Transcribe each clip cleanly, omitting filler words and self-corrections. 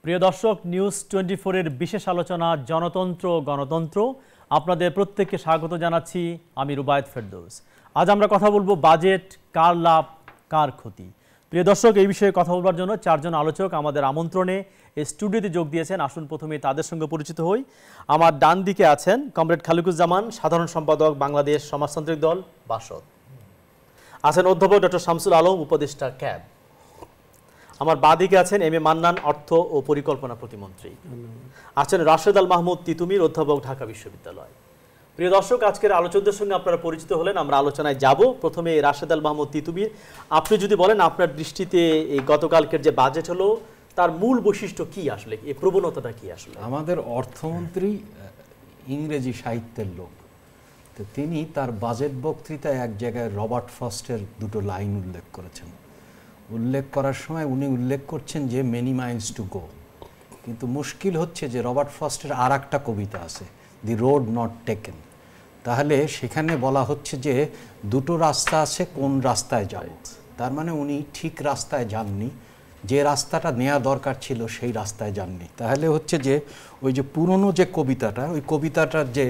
প্রিয় দর্শক, নিউজ 24 এর বিশেষ আলোচনা জনতন্ত্র গণতন্ত্র আপনাদের প্রত্যেককে স্বাগত জানাচ্ছি। আমি রুবায়েত ফেরদৌস। আজ আমরা কথা বলবো বাজেট কার লাভ কার ক্ষতি। প্রিয় দর্শক, এই বিষয়ে কথা বলবার জন্য চারজন আলোচক আমাদের আমন্ত্রণে এই স্টুডিওতে যোগ দিয়েছেন। আসুন প্রথমে তাদের সঙ্গে পরিচিত হই। আমার ডান দিকে আছেন কমরেড খালিকুজ্জামান, সাধারণ সম্পাদক, বাংলাদেশ সমাজতান্ত্রিক দল বাসদ। আছেন অধ্যাপক ডক্টর শামসুল আলম, উপদেষ্টা ক্যাব। আমার বাঁ দিকে আছেন এম এ মান্নান, অর্থ ও পরিকল্পনা প্রতিমন্ত্রী। আছেন রাশেদ আল মাহমুদ তিতুমির, অধ্যাপক, ঢাকা বিশ্ববিদ্যালয়। প্রিয় দর্শক, আজকের আলোচকদের সঙ্গে আপনারা পরিচিত হলেন। আমরা আলোচনায় যাব। প্রথমে রাশেদ আল মাহমুদ তিতুমির, আপনি যদি বলেন আপনার দৃষ্টিতে এই গতকালকের যে বাজেট হলো তার মূল বৈশিষ্ট্য কি, আসলে এই প্রবণতাটা কি? আসলে আমাদের অর্থমন্ত্রী ইংরেজি সাহিত্যের লোক, তো তিনি তার বাজেট বক্তৃতায় এক জায়গায় রবার্ট ফ্রস্টের দুটো লাইন উল্লেখ করেছেন। উল্লেখ করার সময় উনি উল্লেখ করছেন যে মেনি মাইলস টু গো, কিন্তু মুশকিল হচ্ছে যে রবার্ট ফ্রস্টের আর একটা কবিতা আছে, দি রোড নট টেকেন। তাহলে সেখানে বলা হচ্ছে যে দুটো রাস্তা আছে, কোন রাস্তায় যাব? তার মানে উনি ঠিক রাস্তায় যাননি, যে রাস্তাটা নেওয়া দরকার ছিল সেই রাস্তায় যাননি। তাহলে হচ্ছে যে ওই যে পুরনো যে কবিতাটা, ওই কবিতাটার যে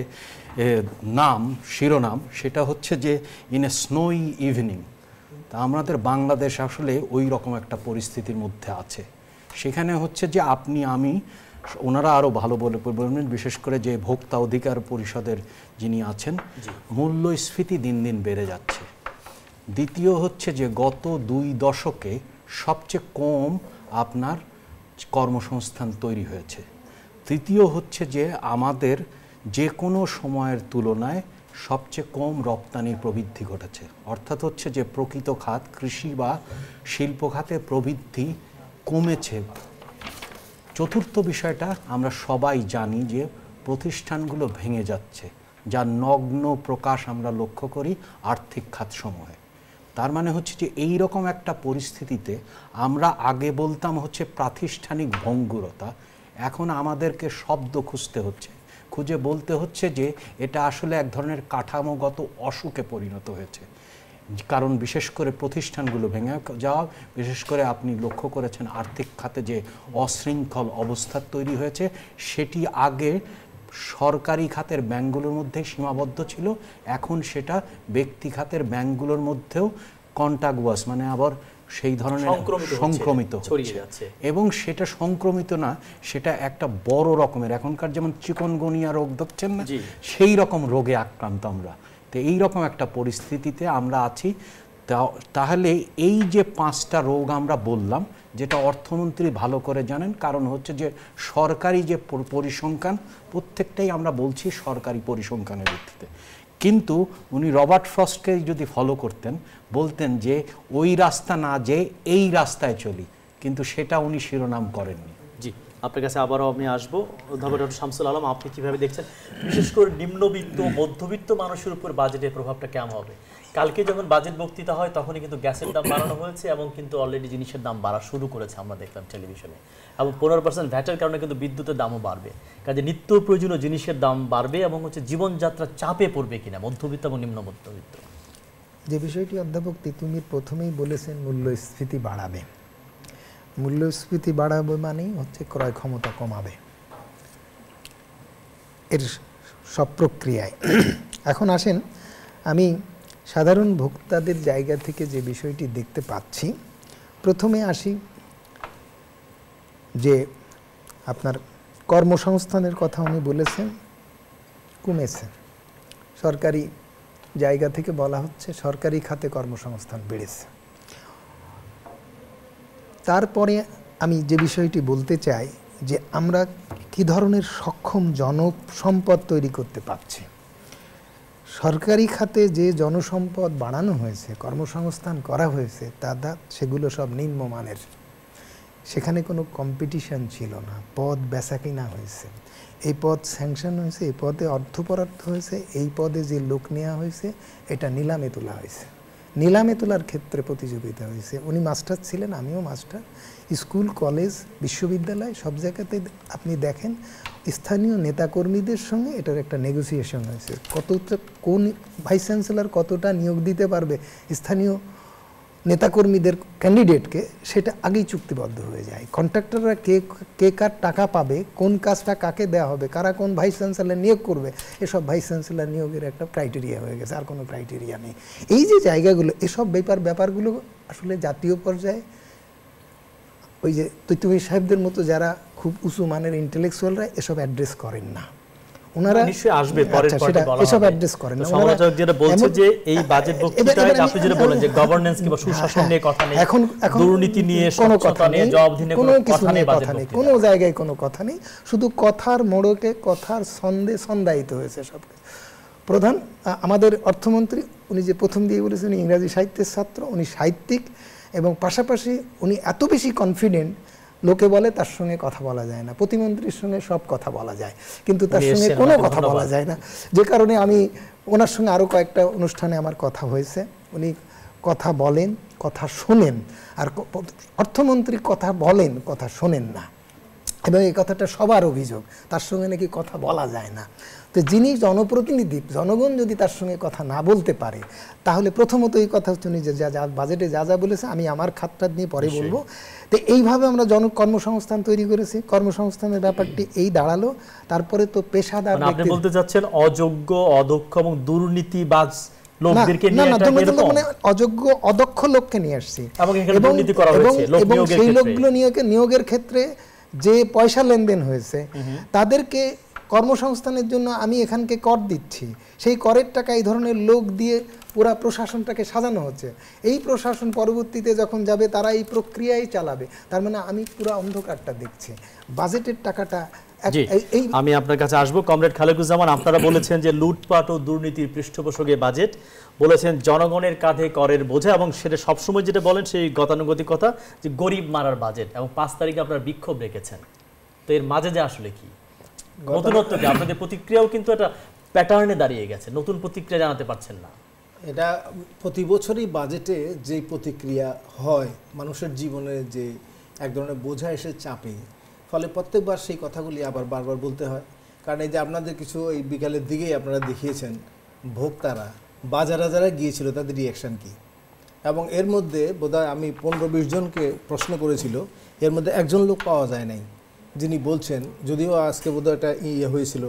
নাম, শিরোনাম, সেটা হচ্ছে যে ইন এ স্নোই ইভিনিং। তা আমাদের বাংলাদেশ আসলে ওই রকম একটা পরিস্থিতির মধ্যে আছে। সেখানে হচ্ছে যে আপনি আমি, ওনারা আরও ভালো বলবেন, বিশেষ করে যে ভোক্তা অধিকার পরিষদের যিনি আছেন, মূল্যস্ফীতি দিন দিন বেড়ে যাচ্ছে। দ্বিতীয় হচ্ছে যে গত 2 দশকে সবচেয়ে কম আপনার কর্মসংস্থান তৈরি হয়েছে। তৃতীয় হচ্ছে যে আমাদের যে কোনো সময়ের তুলনায় সবচেয়ে কম রপ্তানির প্রবৃদ্ধি ঘটেছে। অর্থাৎ হচ্ছে যে প্রকৃত খাত, কৃষি বা শিল্প খাতে প্রবৃদ্ধি কমেছে। চতুর্থ বিষয়টা আমরা সবাই জানি যে প্রতিষ্ঠানগুলো ভেঙে যাচ্ছে, যার নগ্ন প্রকাশ আমরা লক্ষ্য করি আর্থিক খাতসমূহে। তার মানে হচ্ছে যে এই রকম একটা পরিস্থিতিতে আমরা আগে বলতাম হচ্ছে প্রাতিষ্ঠানিক ভঙ্গুরতা, এখন আমাদেরকে শব্দ খুঁজতে হচ্ছে, খুঁজে বলতে হচ্ছে যে এটা আসলে এক ধরনের কাঠামোগত অসুখে পরিণত হয়েছে। কারণ বিশেষ করে প্রতিষ্ঠানগুলো ভেঙে যাওয়া, বিশেষ করে আপনি লক্ষ্য করেছেন আর্থিক খাতে যে অশৃঙ্খল অবস্থা তৈরি হয়েছে, সেটি আগে সরকারি খাতের ব্যাংকগুলোর মধ্যে সীমাবদ্ধ ছিল, এখন সেটা ব্যক্তি খাতের ব্যাংকগুলোর মধ্যেও কন্টাগুয়াস, মানে আবার সেই ধরনের সংক্রমিত হচ্ছে। এবং সেটা সংক্রমিত না, সেটা একটা বড় রকমের, এখনকার যেমন চিকনগুনিয়া রোগ দেখছেন না, সেই রকম রোগে আক্রান্ত আমরা। তো এই রকম একটা পরিস্থিতিতে আমরা আছি। তাহলে এই যে 5টা রোগ আমরা বললাম, যেটা অর্থমন্ত্রী ভালো করে জানেন, কারণ হচ্ছে যে সরকারি যে পরিসংখ্যান, প্রত্যেকটাই আমরা বলছি সরকারি পরিসংখ্যানের ভিত্তিতে। কিন্তু উনি রবার্ট ফ্রস্টকে যদি ফলো করতেন, বলতেন যে ওই রাস্তা না যে এই রাস্তায় চলি, কিন্তু সেটা উনি শিরোনাম করেননি। জি, আপনার কাছে আবারও আমি আসবো। অধ্যাপক ডক্টর শামসুল আলম, আপনি কীভাবে দেখছেন, বিশেষ করে নিম্নবিত্ত মধ্যবিত্ত মানুষের উপর বাজেটের প্রভাবটা কেমন হবে? কালকে যখন বাজেট বক্তৃতা হয় তখনই কিন্তু গ্যাসের দাম বাড়ানো হয়েছে এবং কিন্তু অলরেডি জিনিসের দাম বাড়া শুরু করেছে, আমরা দেখলাম টেলিভিশনে। এবং 15% ভ্যাটের কারণে কিন্তু বিদ্যুতের দামও বাড়বে। কাজে নিত্য প্রয়োজনীয় জিনিসের দাম বাড়বে এবং হচ্ছে জীবনযাত্রা চাপে পড়বে কিনা মধ্যবিত্ত এবং নিম্ন মধ্যবিত্ত। যে বিষয়টি অধ্যাপক তিতুমির প্রথমেই বলেছেন, মূল্যস্ফীতি বাড়াবে। মূল্যস্ফীতি বাড়াবে মানেই হচ্ছে ক্রয় ক্ষমতা কমাবে, এর সব প্রক্রিয়ায়। এখন আসেন, আমি সাধারণ ভোক্তাদের জায়গা থেকে যে বিষয়টি দেখতে পাচ্ছি, প্রথমে আসি যে আপনার কর্মসংস্থানের কথা উনি বলেছেন, কমেছে। সরকারি জায়গা থেকে বলা হচ্ছে সরকারি খাতে কর্মসংস্থান বেড়েছে। তারপরে আমি যে বিষয়টি বলতে চাই যে আমরা কি ধরনের সক্ষম জনসম্পদ তৈরি করতে পারছি। সরকারি খাতে যে জনসম্পদ বাড়ানো হয়েছে, কর্মসংস্থান করা হয়েছে, সেগুলো সব নিম্নমানের। সেখানে কোনো কম্পিটিশন ছিল না, পদ বেচা কিনা হয়েছে, এই পদ স্যাংশন হয়েছে, এই পদে অর্থ বরাদ্দ হয়েছে, এই পদে যে লোক নেওয়া হয়েছে এটা নিলামে তোলা হয়েছে। নিলামে তোলার ক্ষেত্রে প্রতিযোগিতা হয়েছে। উনি মাস্টার ছিলেন, আমিও মাস্টার। স্কুল, কলেজ, বিশ্ববিদ্যালয় সব জায়গাতে আপনি দেখেন স্থানীয় নেতাকর্মীদের সঙ্গে এটার একটা নেগোসিয়েশন হয়েছে। কোন ভাইস চ্যান্সেলর কতটা নিয়োগ দিতে পারবে, স্থানীয় নেতাকর্মীদের ক্যান্ডিডেটকে সেটা আগেই চুক্তিবদ্ধ হয়ে যায়। কন্ট্রাক্টররা কে কার টাকা পাবে, কোন কাজটা কাকে দেওয়া হবে, কারা কোন ভাইস চ্যান্সেলর নিয়োগ করবে, এসব ভাইস চ্যান্সেলর নিয়োগের একটা ক্রাইটেরিয়া হয়ে গেছে, আর কোনো ক্রাইটেরিয়া নেই। এই যে জায়গাগুলো, এসব ব্যাপারগুলো আসলে জাতীয় পর্যায়ে ওই যে তৈতুমী সাহেবদের মতো যারা খুব উঁচু মানের ইন্টেলেকচুয়ালরা এসব অ্যাড্রেস করেন না। ওনারা নিশ্চয়ই আসবে পরের পর্বে বলা হবে, এসব অ্যাড্রেস করেন না। সমালোচক যেটা বলছে যে এই বাজেট বক্তৃতায় আপনি যেটা বলেন যে গভর্নেন্স কিংবা সুশাসন নিয়ে কথা নেই, এখন দুর্নীতি নিয়ে, কোনো কথা নেই, জবাবদিহি নিয়ে কোনো কিছু নিয়ে কথা কথা নেই, কোনো জায়গায় কোনো কথা নেই, শুধু কথার মোড়কে কথার ছন্দে ছন্দায়িত হয়েছে সব। প্রধান আমাদের অর্থমন্ত্রী, উনি যে প্রথম দিয়ে বলেছেন ইংরাজি সাহিত্যের ছাত্র, উনি সাহিত্যিক এবং পাশাপাশি উনি এত বেশি কনফিডেন্ট, লোকে বলে তার সঙ্গে কথা বলা যায় না। প্রতিমন্ত্রীর সঙ্গে সব কথা বলা যায়, কিন্তু তার সঙ্গে কোনো কথা বলা যায় না। যে কারণে আমি ওনার সঙ্গে আরও কয়েকটা অনুষ্ঠানে আমার কথা হয়েছে। উনি কথা বলেন, কথা শোনেন, আর অর্থমন্ত্রী কথা বলেন, কথা শোনেন না, এবং এই কথাটা সবার অভিযোগ, তার সঙ্গে নাকি কথা বলা যায় না। তো যিনি জনপ্রতিনিধি, জনগণ যদি তার সঙ্গে কথা না বলতে পারে, তাহলে প্রথমত এই কথা হচ্ছে উনি যে যা বাজেটে যা যা বলেছে, আমি আমার খাতটা নিয়ে পরে বলবো। তো এইভাবে আমরা কর্মসংস্থান তৈরি করেছি, কর্মসংস্থানের ব্যাপারটি এই দাঁড়ালো। তারপরে তো পেশাদার, আপনি বলতে চাচ্ছেন অযোগ্য, অদক্ষ এবং দুর্নীতিবাজ লোকদেরকে নিয়ে, মানে অযোগ্য অদক্ষ লোককে নিয়ে আসছি, এবং সেই লোকগুলো নিয়োগের ক্ষেত্রে যে পয়সা লেনদেন হয়েছে তাদেরকে কর্মসংস্থানের জন্য আমি এখানকে কর দিচ্ছি, সেই করের টাকা এই ধরনের লোক দিয়ে পুরা প্রশাসনটাকে সাজানো হচ্ছে। এই প্রশাসন পরবর্তীতে যখন যাবে তারা এই প্রক্রিয়াই চালাবে। তার মানে আমি পুরো অন্ধকারটা দেখছি। বাজেটের টাকাটা আমি আপনার কাছে আসবো। কমরেড খালেকুজ্জামান, আপনারা বলেছেন যে লুটপাট ও দুর্নীতির পৃষ্ঠপোষকে বাজেট, বলেছেন জনগণের কাঁধে করের বোঝা, এবং সেটা সবসময় যেটা বলেন সেই গতানুগতিক কথা যে গরিব মারার বাজেট, এবং 5 তারিখে আপনারা বিক্ষোভ রেখেছেন। তো এর মাঝে যে আসলে কি নতুনত্ব, কি আপনাদের প্রতিক্রিয়াও কিন্তু একটা প্যাটার্নে দাঁড়িয়ে গেছে, নতুন প্রতিক্রিয়া জানাতে পারছেন না? এটা প্রতি বছরই বাজেটে যে প্রতিক্রিয়া হয়, মানুষের জীবনে যে এক ধরনের বোঝা এসে চাপে, ফলে প্রত্যেকবার সেই কথাগুলি আবার বারবার বলতে হয়। কারণ এই যে আপনাদের কিছু এই বিকালের দিকেই আপনারা দেখিয়েছেন ভোক্তারা বাজারে যারা গিয়েছিল তাদের রিয়াকশান কি, এবং এর মধ্যে বোধহয় আমি 15-20 জনকে প্রশ্ন করেছিল, এর মধ্যে একজন লোক পাওয়া যায় নাই যিনি বলছেন, যদিও আজকে বোধহয় একটা হয়েছিল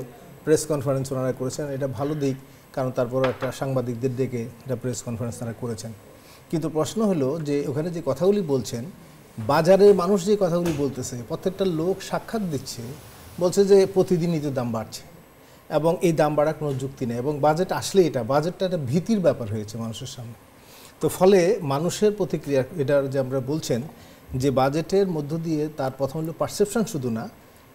প্রেস কনফারেন্স ওনারা করেছেন, এটা ভালো দিক, কারণ তারপর একটা সাংবাদিকদের ডেকে এটা প্রেস কনফারেন্স তারা করেছেন। কিন্তু প্রশ্ন হলো যে ওখানে যে কথাগুলি বলছেন, বাজারের মানুষ যে কথাগুলি বলতেছে, প্রত্যেকটা লোক সাক্ষাৎ দিচ্ছে, বলছে যে প্রতিদিনই তো দাম বাড়ছে এবং এই দাম বাড়ার কোনো যুক্তি নেই, এবং বাজেট আসলে বাজেটটা একটা ভীতির ব্যাপার হয়েছে মানুষের সামনে। তো ফলে মানুষের প্রতিক্রিয়া, এটা যে আমরা বলছেন যে বাজেটের মধ্য দিয়ে তার প্রথম হলো পারসেপশন শুধু না,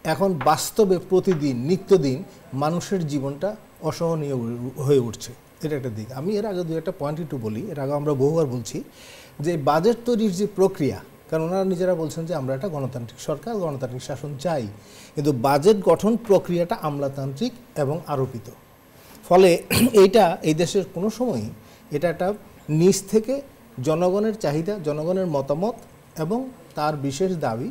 এখন বাস্তবে প্রতিদিন নিত্যদিন মানুষের জীবনটা অসহনীয় হয়ে উঠছে, এটা একটা দিক। আমি এর আগে 2-1 পয়েন্ট একটু বলি, এর আগে আমরা বহুবার বলছি যে বাজেট তৈরির যে প্রক্রিয়া, কারণ ওনারা নিজেরা বলছেন যে আমরা একটা গণতান্ত্রিক সরকার, গণতান্ত্রিক শাসন চাই, কিন্তু বাজেট গঠন প্রক্রিয়াটা আমলাতান্ত্রিক এবং আরোপিত। ফলে এইটা এই দেশের কোনো সময়ই এটা একটা নিচ থেকে জনগণের চাহিদা, জনগণের মতামত এবং তার বিশেষ দাবি,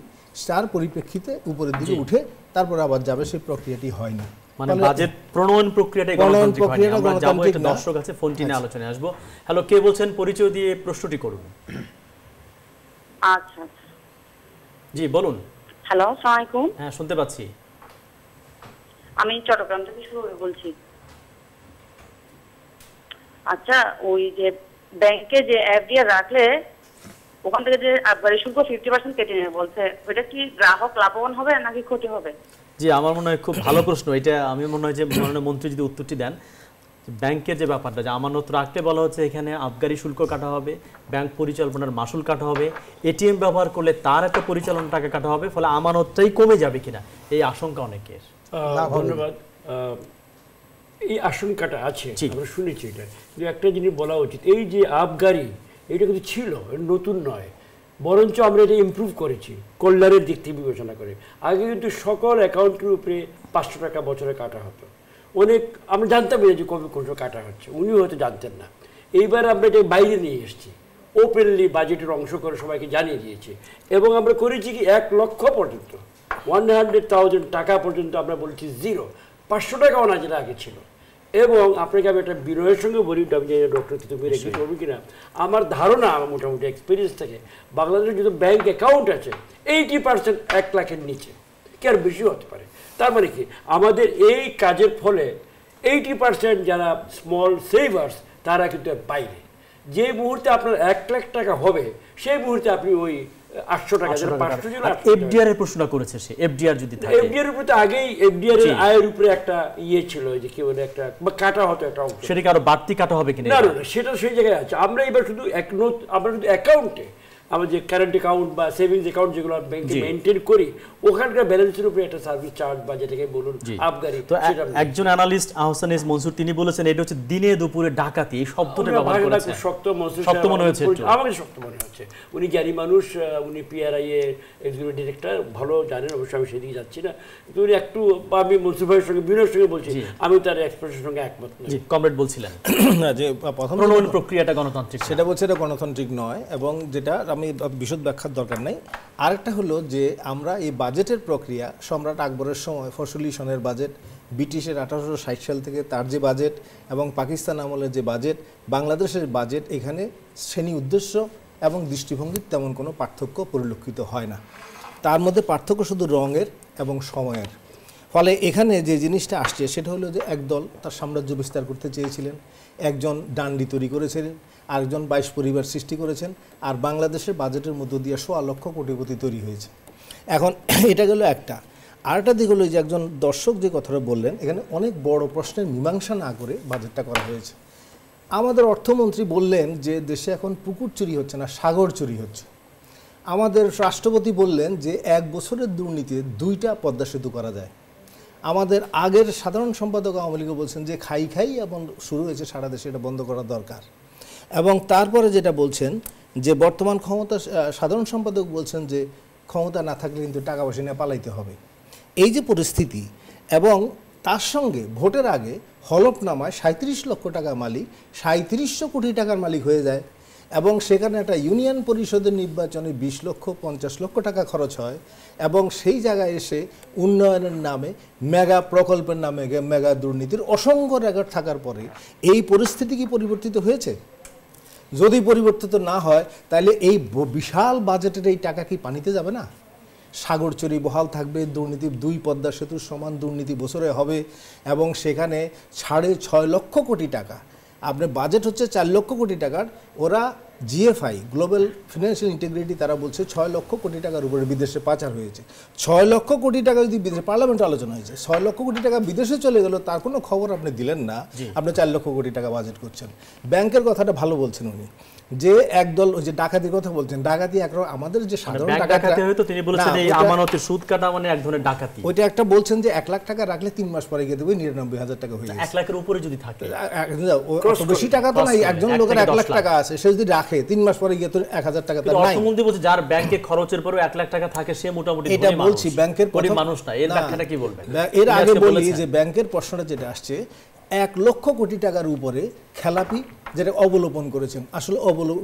তার পরিপ্রেক্ষিতে উপরের দিকে উঠে তারপর আবার যাবে, সেই প্রক্রিয়াটি হয় না। মানে বাজেট প্রণয়ন প্রক্রিয়াটাই গণতান্ত্রিক হয় না। আমরা যাবো একটা দর্শক আছে, ফোনটি নিয়ে আলোচনায় আসবো। হ্যালো, কে বলছেন? পরিচয় দিয়ে প্রশ্নটি করুন। আচ্ছা জি বলুন। হ্যালো, আসসালামু আলাইকুম। হ্যাঁ শুনতে পাচ্ছি। আমি চট্টগ্রাম থেকে বলছি। আচ্ছা, ওই যে ব্যাংকে যে এফডিআর রাখলে ওখান থেকে যে আবগারি শুল্ক 50% কেটে নেবে বলছে, ওইটা কি গ্রাহক লাভবান হবে নাকি ক্ষতি হবে? জি, আমার মনে হয় খুব ভালো প্রশ্ন এটা। আমি মনে হয় যে মাননীয় মন্ত্রী যদি উত্তরটি দেন, ব্যাংকের যে ব্যাপারটা, যে আমানত রাখতে বলা হচ্ছে এখানে আবগারি শুল্ক কাটা হবে, ব্যাংক পরিচালনার মাসুল কাটা হবে, এটিএম ব্যবহার করলে তার একটা পরিচালনা টাকা কাটা হবে, ফলে আমানতটাই কমে যাবে কিনা এই আশঙ্কা অনেকের। ধন্যবাদ। এই আশঙ্কাটা আছে, আমরা শুনেছি এটা, কিন্তু একটা জিনিস বলা উচিত, এই যে আবগারি এটা কিন্তু ছিল, নতুন নয়, বরঞ্চ আমরা এটা ইমপ্রুভ করেছি কল্যাণের দিক থেকে বিবেচনা করে। আগে কিন্তু সকল অ্যাকাউন্টের উপরে 500 টাকা বছরে কাটা হতো, অনেক আমরা জানতাম না যে কবে কোনটা কাটা হচ্ছে, উনিও হয়তো জানতেন না। এইবার আমরা যে বাইরে নিয়ে এসেছি, ওপেনলি বাজেটের অংশ করে সবাইকে জানিয়ে দিয়েছি, এবং আমরা করেছি কি 1 লক্ষ পর্যন্ত, 100,000 টাকা পর্যন্ত আমরা বলছি জিরো, 500 টাকাও না যেটা আগে ছিল। এবং আপনাকে আমি একটা বিনয়ের সঙ্গে বলি, ডক্টর তুমি রেখে করবি কিনা, আমার ধারণা, আমার মোটামুটি এক্সপিরিয়েন্স থেকে, বাংলাদেশের যদি ব্যাংক অ্যাকাউন্ট আছে 80% 1 লাখের নিচে, কি আর বেশি হতে পারে। তার মানে কি আমাদের এই কাজের ফলে 80% যারা স্মল সেভার্স তারা কিন্তু বাইরে। যে মুহূর্তে আপনার 1 লাখ টাকা হবে সেই মুহূর্তে আপনি ওই 800 টাকা, 500 জন এফডিআর এর প্রশ্ন করেছে সে, এফডিআর যদি থাকে, এফডিআর এর উপরে তো আগেই এফডিআর এর আয়ের উপরে একটা ছিল, যে কি বলে একটা কাটা হতো একটা অংশ, সেটাকে আরো বাড়তি কাটা হবে কিনা? না না, সেটা সেই জায়গায় আছে। আমরা এবার শুধু আমরা শুধু অ্যাকাউন্টে, আমরা যে কারেন্ট অ্যাকাউন্ট বা সেভিংস অ্যাকাউন্ট যেগুলো ব্যাংকে মেনটেন করি, ওখানকার ব্যালেন্সের উপরে একটা সার্ভিস চার্জ বা যেটাকে বলুন আবগারি। তো একজন অ্যানালিস্ট আহসান এস মনসুর তিনি বলেছেন এটা হচ্ছে দিনে দুপুরে ডাকাতি, এই শব্দটা ব্যবহার করেছেন। শক্ত মনে হয়েছে, আমাকে শক্ত মনে হচ্ছে। উনি জ্ঞানী মানুষ, উনি পিআরআই এর এক্সিকিউটিভ ডিরেক্টর, ভালো জানেন, অবশ্যই আমি সেদিকে যাচ্ছি না, কিন্তু উনি একটু, আমি মনসুর ভাইয়ের সঙ্গে বিনয়ের সঙ্গে বলছি, আমি তার এক্সপ্রেশনের সঙ্গে একমত নই। কমরেড বলছিলেন যে প্রথম প্রক্রিয়াটা গণতান্ত্রিক, সেটা বলছে এটা গণতান্ত্রিক নয়, এবং যেটা আমি বিশদ ব্যাখ্যার দরকার নেই। আরেকটা হলো যে আমরা এই বাজেটের প্রক্রিয়া, সম্রাট আকবরের সময় ফসলি সনের বাজেট, ব্রিটিশের 1860 সাল থেকে তার যে বাজেট, এবং পাকিস্তান আমলের যে বাজেট, বাংলাদেশের বাজেট, এখানে শ্রেণী উদ্দেশ্য এবং দৃষ্টিভঙ্গির তেমন কোনো পার্থক্য পরিলক্ষিত হয় না। তার মধ্যে পার্থক্য শুধু রঙের এবং সময়ের। ফলে এখানে যে জিনিসটা আসছে সেটা হলো যে একদল তার সাম্রাজ্য বিস্তার করতে চেয়েছিলেন, একজন ডান্ডি তৈরি করেছিলেন, আরেকজন 22 পরিবার সৃষ্টি করেছেন, আর বাংলাদেশের বাজেটের মধ্য দিয়ে 1.25 লক্ষ কোটিপতি তৈরি হয়েছে। এখন এটা গেল একটা। আরেকটা দিক হলো যে একজন দর্শক যে কথাটা বললেন, এখানে অনেক বড় প্রশ্নের মীমাংসা না করে বাজেটটা করা হয়েছে। আমাদের অর্থমন্ত্রী বললেন যে দেশে এখন পুকুর চুরি হচ্ছে না, সাগর চুরি হচ্ছে। আমাদের রাষ্ট্রপতি বললেন যে 1 বছরের দুর্নীতিতে 2টা পদ্মা সেতু করা যায়। আমাদের আগের সাধারণ সম্পাদক আওয়ামী লীগ বলছেন যে খাই এবং শুরু হয়েছে সারা দেশে, এটা বন্ধ করা দরকার। এবং তারপরে যেটা বলছেন যে বর্তমান ক্ষমতা, সাধারণ সম্পাদক বলছেন যে ক্ষমতা না থাকলে কিন্তু টাকা পয়সা নিয়ে পালাইতে হবে। এই যে পরিস্থিতি, এবং তার সঙ্গে ভোটের আগে হলফনামায় 37 লক্ষ টাকা মালিক 3700 কোটি টাকার মালিক হয়ে যায়, এবং সেখানে একটা ইউনিয়ন পরিষদের নির্বাচনে 20 লক্ষ 50 লক্ষ টাকা খরচ হয়, এবং সেই জায়গায় এসে উন্নয়নের নামে, মেগা প্রকল্পের নামে মেগা দুর্নীতির অসংখ্য রেকর্ড থাকার পরে এই পরিস্থিতি কি পরিবর্তিত হয়েছে? যদি পরিবর্তিত না হয় তাহলে এই বিশাল বাজেটের এই টাকা কি পানিতে যাবে না? সাগর চুরি বহাল থাকবে, দুর্নীতি 2 পদ্মা সেতুর সমান দুর্নীতি বছরে হবে, এবং সেখানে 6.5 লক্ষ কোটি টাকা, আপনার বাজেট হচ্ছে 4 লক্ষ কোটি টাকার, ওরা জিএফআই গ্লোবাল ফিনান্সিয়াল ইন্টিগ্রিটি তারা বলছে 6 লক্ষ কোটি টাকার উপরে বিদেশে পাচার হয়েছে। 6 লক্ষ কোটি টাকা যদি বিদেশে, পার্লামেন্টে আলোচনা হয়েছে, 6 লক্ষ কোটি টাকা বিদেশে চলে গেল, তার কোনো খবর আপনি দিলেন না, আপনি 4 লক্ষ কোটি টাকা বাজেট করছেন। ব্যাংকের কথাটা ভালো বলছেন উনি, যে একদল ওই যে ডাকাতির কথা বলছেন, ডাকাতি একরকম আমাদের যে সাধারণ ডাকাতি হয়তো তিনি বলেছেন এই আমানতের সুদ কাটা মানে এক ধরনের ডাকাতি, ওইটা একটা বলছেন যে 1 লাখ টাকা রাখলে 3 মাস পরে গিয়ে দেবে 99,000 টাকা হয়ে যায়। 1 লাখের উপরে যদি থাকে, বেশি টাকা তো নাই, একজন লোকের 1 লাখ টাকা আছে, সে যদি রাখে 3 মাস পরে গিয়ে তো 1000 টাকা তার নাই। অর্থমন্ত্রী বলছে যার ব্যাংকে খরচের পরে 1 লাখ টাকা থাকে সে মোটামুটি এটা বলছি ব্যাংকের গরিব মানুষ না। এর ব্যাখ্যাটা কি বলবেন? এর আগে বলি যে ব্যাংকের প্রশ্নটা যেটা আসছে 1 লক্ষ কোটি টাকার উপরে খেলাপি যেটা অবলোপন করেছেন, আসলে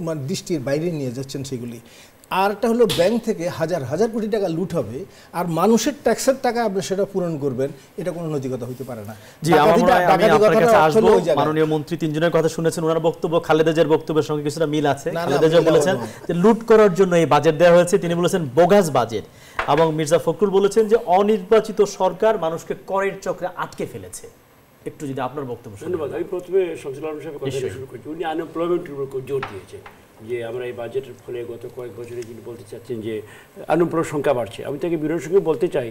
মানে দৃষ্টির বাইরে নিয়ে যাচ্ছেন সেগুলি। আর একটা হলো ব্যাংক থেকে হাজার হাজার কোটি টাকা লুট হবে, আর মানুষের ট্যাক্সের টাকা আপনি সেটা পূরণ করবেন, এটা কোনো নৈতিকতা হইতে পারে না। জি, আমি আপনার কাছে আসবো। মাননীয় মন্ত্রী তিনজনের কথা শুনেছেন, ওনার বক্তব্য খালেদা জিয়ার বক্তব্যের সঙ্গে কিছুটা মিল আছে। খালেদা জিয়া বলেছেন যে লুট করার জন্য এই বাজেট দেওয়া হয়েছে, তিনি বলেছেন বোগাস বাজেট, এবং মির্জা ফখরুল বলেছেন যে অনির্বাচিত সরকার মানুষকে করের চক্রে আটকে ফেলেছে। একটু যদি আপনার বক্তব্য। ধন্যবাদ। আমি প্রথমে শামসুল আলম সাহেবের কথা শুরু করছি। উনি আনএমপ্লয়মেন্টের উপর জোর দিয়েছেন, যে আমরা এই বাজেটের ফলে গত কয়েক বছরে যিনি বলতে চাচ্ছেন যে আনএমপ্লয়ের সংখ্যা বাড়ছে, আমি তাকে বিরোধের সঙ্গে বলতে চাই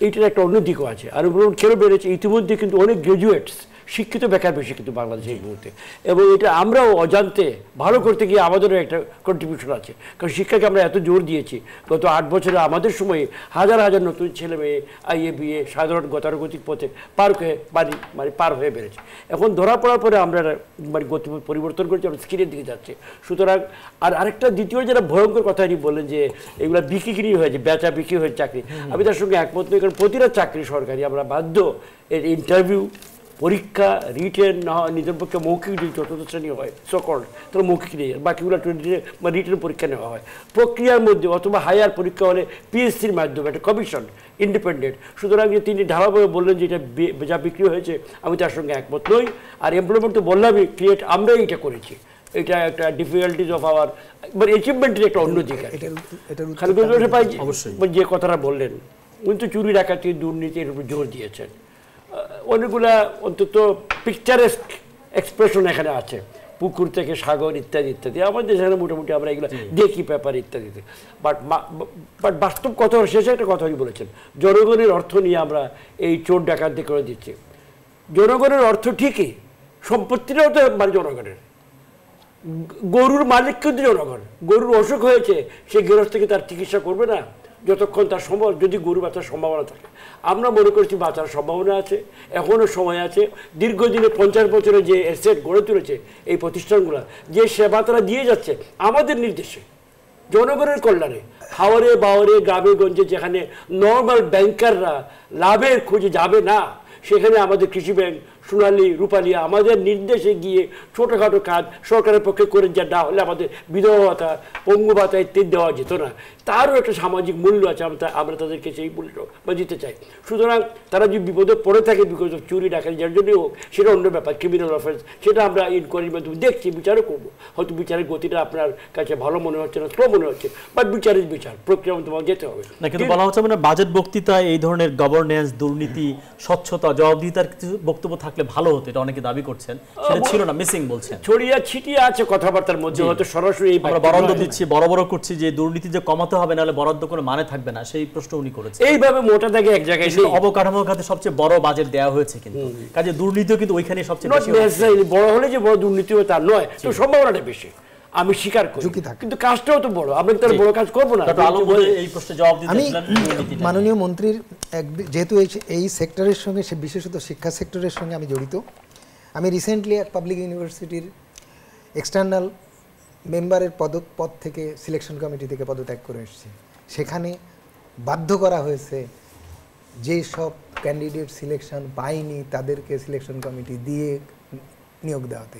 এইটার একটা অন্য দিকও আছে। আনএমপ্লয়মেন্ট কেন বেড়েছে? ইতিমধ্যে কিন্তু অনেক গ্র্যাজুয়েটস, শিক্ষিত বেকার বেশি কিন্তু বাংলাদেশে এই মুহূর্তে, এবং এটা আমরাও অজান্তে ভালো করতে গিয়ে আমাদেরও একটা কন্ট্রিবিউশন আছে, কারণ শিক্ষাকে আমরা এত জোর দিয়েছি। গত 8 বছরে আমাদের সময়ে হাজার হাজার নতুন ছেলে মেয়ে আইএ বিএ সাধারণ গতানুগতিক পথে পার হয়ে বেড়েছে। এখন ধরা পড়ার পরে আমরা গতি পরিবর্তন করছি, আমরা স্কিলের দিকে যাচ্ছি। সুতরাং আরেকটা দ্বিতীয় যেটা ভয়ঙ্কর কথা তিনি বললেন যে এগুলো বিক্রি হয়েছে, বেচা বিক্রি হয়েছে চাকরি, আমি তার সঙ্গে একমত নই, কারণ প্রতিটা চাকরি সরকারি আমরা বাধ্য এর ইন্টারভিউ পরীক্ষা রিটেন না হয়, নিজের পক্ষে মৌখিক যদি চতুর্থ শ্রেণী হয় সকল, তাহলে মৌখিক নেই, বাকিগুলো রিটেন পরীক্ষা নেওয়া হয়। প্রক্রিয়ার মধ্যে অথবা হায়ার পরীক্ষা হলে পিএসসির মাধ্যমে একটা কমিশন ইন্ডিপেন্ডেন্ট। সুতরাং যে তিনি ঢালাভাবে বললেন যে এটা যা বিক্রি হয়েছে, আমি তার সঙ্গে একমত নই। আর এমপ্লয়মেন্ট তো বললামই, ক্রিয়েট আমরাই এটা করেছি, এটা একটা ডিফিকাল্টিজ অফ আওয়ার অ্যাচিভমেন্টের একটা অন্য দিকে যে কথাটা বললেন, উনি তো চুরি ডাকাতি দুর্নীতির উপর জোর দিয়েছেন। অনেকগুলা অন্তত পিকচারেস্ক এক্সপ্রেশন এখানে আছে, পুকুর থেকে সাগর ইত্যাদি ইত্যাদি, আমাদের এখানে মোটামুটি আমরা এগুলো দেখি পেপার ইত্যাদিতে। বাট বাস্তব কথা শেষে একটা কথাই বলেছেন, জনগণের অর্থ নিয়ে আমরা এই চোর ডাকাতি করে দিচ্ছি। জনগণের অর্থ ঠিকই, সম্পত্তিটাও তো মানে জনগণের। গরুর মালিক কিন্তু জনগণ। গরুর অসুখ হয়েছে, সে গৃহস্থ থেকে তার চিকিৎসা করবে না যতক্ষণ তার সম্ভব, যদি গরু বাঁচার সম্ভাবনা থাকে। আমরা মনে করছি বাঁচার সম্ভাবনা আছে, এখনও সময় আছে। দীর্ঘদিনে 50 বছরে যে অ্যাসেট গড়ে তুলেছে এই প্রতিষ্ঠানগুলো, যে সেবা তারা দিয়ে যাচ্ছে আমাদের নির্দেশে, জনগণের কল্যাণে, হাওরে বাওরে গ্রামে গঞ্জে যেখানে নর্মাল ব্যাংকাররা লাভের খুঁজে যাবে না, সেখানে আমাদের কৃষি ব্যাংক, সোনালী, রূপালিয়া আমাদের নির্দেশে গিয়ে ছোটোখাটো কাজ সরকারের পক্ষে করে যা না হলে আমাদের বিধবা ভাতা, পঙ্গু ভাতা ইত্যাদি দেওয়া যেত না। তারও একটা সামাজিক মূল্য আছে, আমরা তাদেরকে সেই মূল্য দিতে চাই। সুতরাং তারা যদি বিপদে পড়ে থাকে বিকজ অফ চুরি ডাকাতি যার জন্যই হোক, সেটা অন্য ব্যাপার, ক্রিমিনাল অফেন্স, সেটা আমরা ইনকোয়ারির মাধ্যমে দেখছি, বিচারও করবো। হয়তো বিচারের গতিটা আপনার কাছে ভালো মনে হচ্ছে না, স্লো মনে হচ্ছে, বাট বিচারের বিচার প্রক্রিয়া তোমার যেতে হবে না। কিন্তু বলা হচ্ছে মানে বাজেট বক্তৃতায় এই ধরনের গভর্নেন্স, দুর্নীতি, স্বচ্ছতা, জবাবদিহিতার কিছু বক্তব্য থাকলে ভালো হতো, এটা অনেকে দাবি করছেন, সেটা ছিল না, মিসিং বলছেন। ছড়িয়া ছিটিয়ে আছে কথাবার্তার মধ্যে, হয়তো সরাসরি আমরা বরাদ্দ দিচ্ছি, বড় বড় করছি, যে দুর্নীতি যে কমাতে হবে, নাহলে বরাদ্দ কোনো মানে থাকবে না, সেই প্রশ্ন উনি করেছেন। এইভাবে মোটা দাগে এক জায়গায় অবকাঠামো খাতে সবচেয়ে বড় বাজেট দেওয়া হয়েছে, কিন্তু কাজে দুর্নীতিও কিন্তু ওইখানে সবচেয়ে বেশি। বড় হলে যে বড় দুর্নীতি হবে তার নয়, তো সম্ভাবনাটা বেশি, আমি স্বীকার করি, কিন্তু কাজটাও তো বড়, আমরা তার বড় কাজ করবো না। এই প্রশ্নে জবাব দিতে আমি মাননীয় মন্ত্রীর যেহেতু এই সেক্টরের সঙ্গে, সে বিশেষত শিক্ষা সেক্টরের সঙ্গে আমি জড়িত, আমি রিসেন্টলি এক পাবলিক ইউনিভার্সিটির এক্সটার্নাল মেম্বারের পদ থেকে সিলেকশন কমিটি থেকে পদত্যাগ করে এসেছি। সেখানে বাধ্য করা হয়েছে যে সব ক্যান্ডিডেট সিলেকশন পায়নি তাদেরকে সিলেকশন কমিটি দিয়ে নিয়োগ দেওয়াতে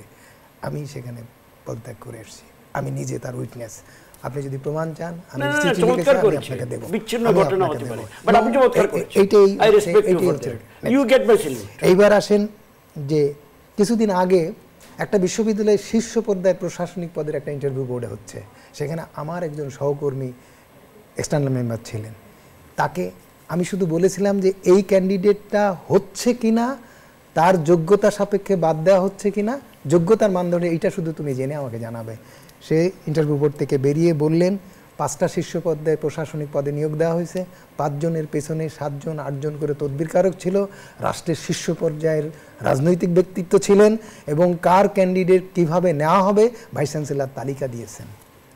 আমি সেখানে পদত্যাগ করে এসেছি। আমি নিজে তার উইটনেস। আপনি যদি প্রমাণ চান আমি আপনাকে দেব। এইবার আসেন যে কিছুদিন আগে একটা বিশ্ববিদ্যালয়ের শীর্ষ পর্যায়ের প্রশাসনিক পদের একটা ইন্টারভিউ বোর্ডে হচ্ছে, সেখানে আমার একজন সহকর্মী এক্সটার্নাল মেম্বার ছিলেন। তাকে আমি শুধু বলেছিলাম যে এই ক্যান্ডিডেটটা হচ্ছে কিনা, তার যোগ্যতা সাপেক্ষে বাদ দেওয়া হচ্ছে কিনা, যোগ্যতার মানদণ্ডে এইটা শুধু তুমি জেনে আমাকে জানাবে। সে ইন্টারভিউ বোর্ড থেকে বেরিয়ে বললেন 5টা শীর্ষ পর্যায়ে প্রশাসনিক পদে নিয়োগ দেওয়া হয়েছে, 5 জনের পেছনে 7 জন 8 জন করে তদবিরকারক ছিল, রাষ্ট্রের শীর্ষ পর্যায়ের রাজনৈতিক ব্যক্তিত্ব ছিলেন, এবং কার ক্যান্ডিডেট কিভাবে নেওয়া হবে ভাইস চ্যান্সেলর তালিকা দিয়েছেন,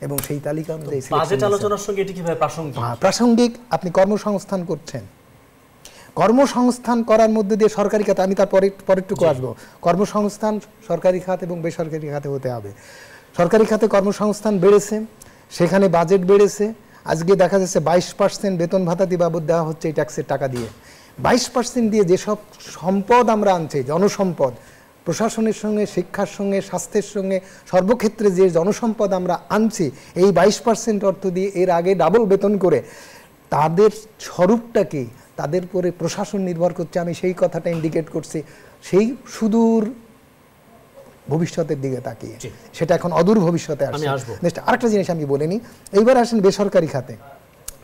এবং সেই তালিকা অনুযায়ী বাজেট আলোচনার সঙ্গে এটি কিভাবে প্রাসঙ্গিক? প্রাসঙ্গিক। আপনি কর্মসংস্থান করছেন, কর্মসংস্থান করার মধ্যে দিয়ে সরকারি খাতে, আমি তার পরেরটুকু আসবো, কর্মসংস্থান সরকারি খাত এবং বেসরকারি খাতে হতে হবে। সরকারি খাতে কর্মসংস্থান বেড়েছে, সেখানে বাজেট বেড়েছে। আজকে দেখা যাচ্ছে 22% বেতন ভাতা বাবদ দেওয়া হচ্ছে এই ট্যাক্সের টাকা দিয়ে। 22% দিয়ে যেসব সম্পদ আমরা আনছি, জনসম্পদ, প্রশাসনের সঙ্গে, শিক্ষার সঙ্গে, স্বাস্থ্যের সঙ্গে, সর্বক্ষেত্রে যে জনসম্পদ আমরা আনছি, এই 22% অর্থ দিয়ে এর আগে ডাবল বেতন করে তাদের স্বরূপটা কি, তাদের পরে প্রশাসন নির্ভর করছে। আমি সেই কথাটা ইন্ডিকেট করছি, সেই সুদূর ভবিষ্যতের দিকে তাকিয়ে, সেটা এখন অদূর ভবিষ্যতে আসছে। আরেকটা জিনিস আমি বলিনি, এইবার আসেন বেসরকারি খাতে।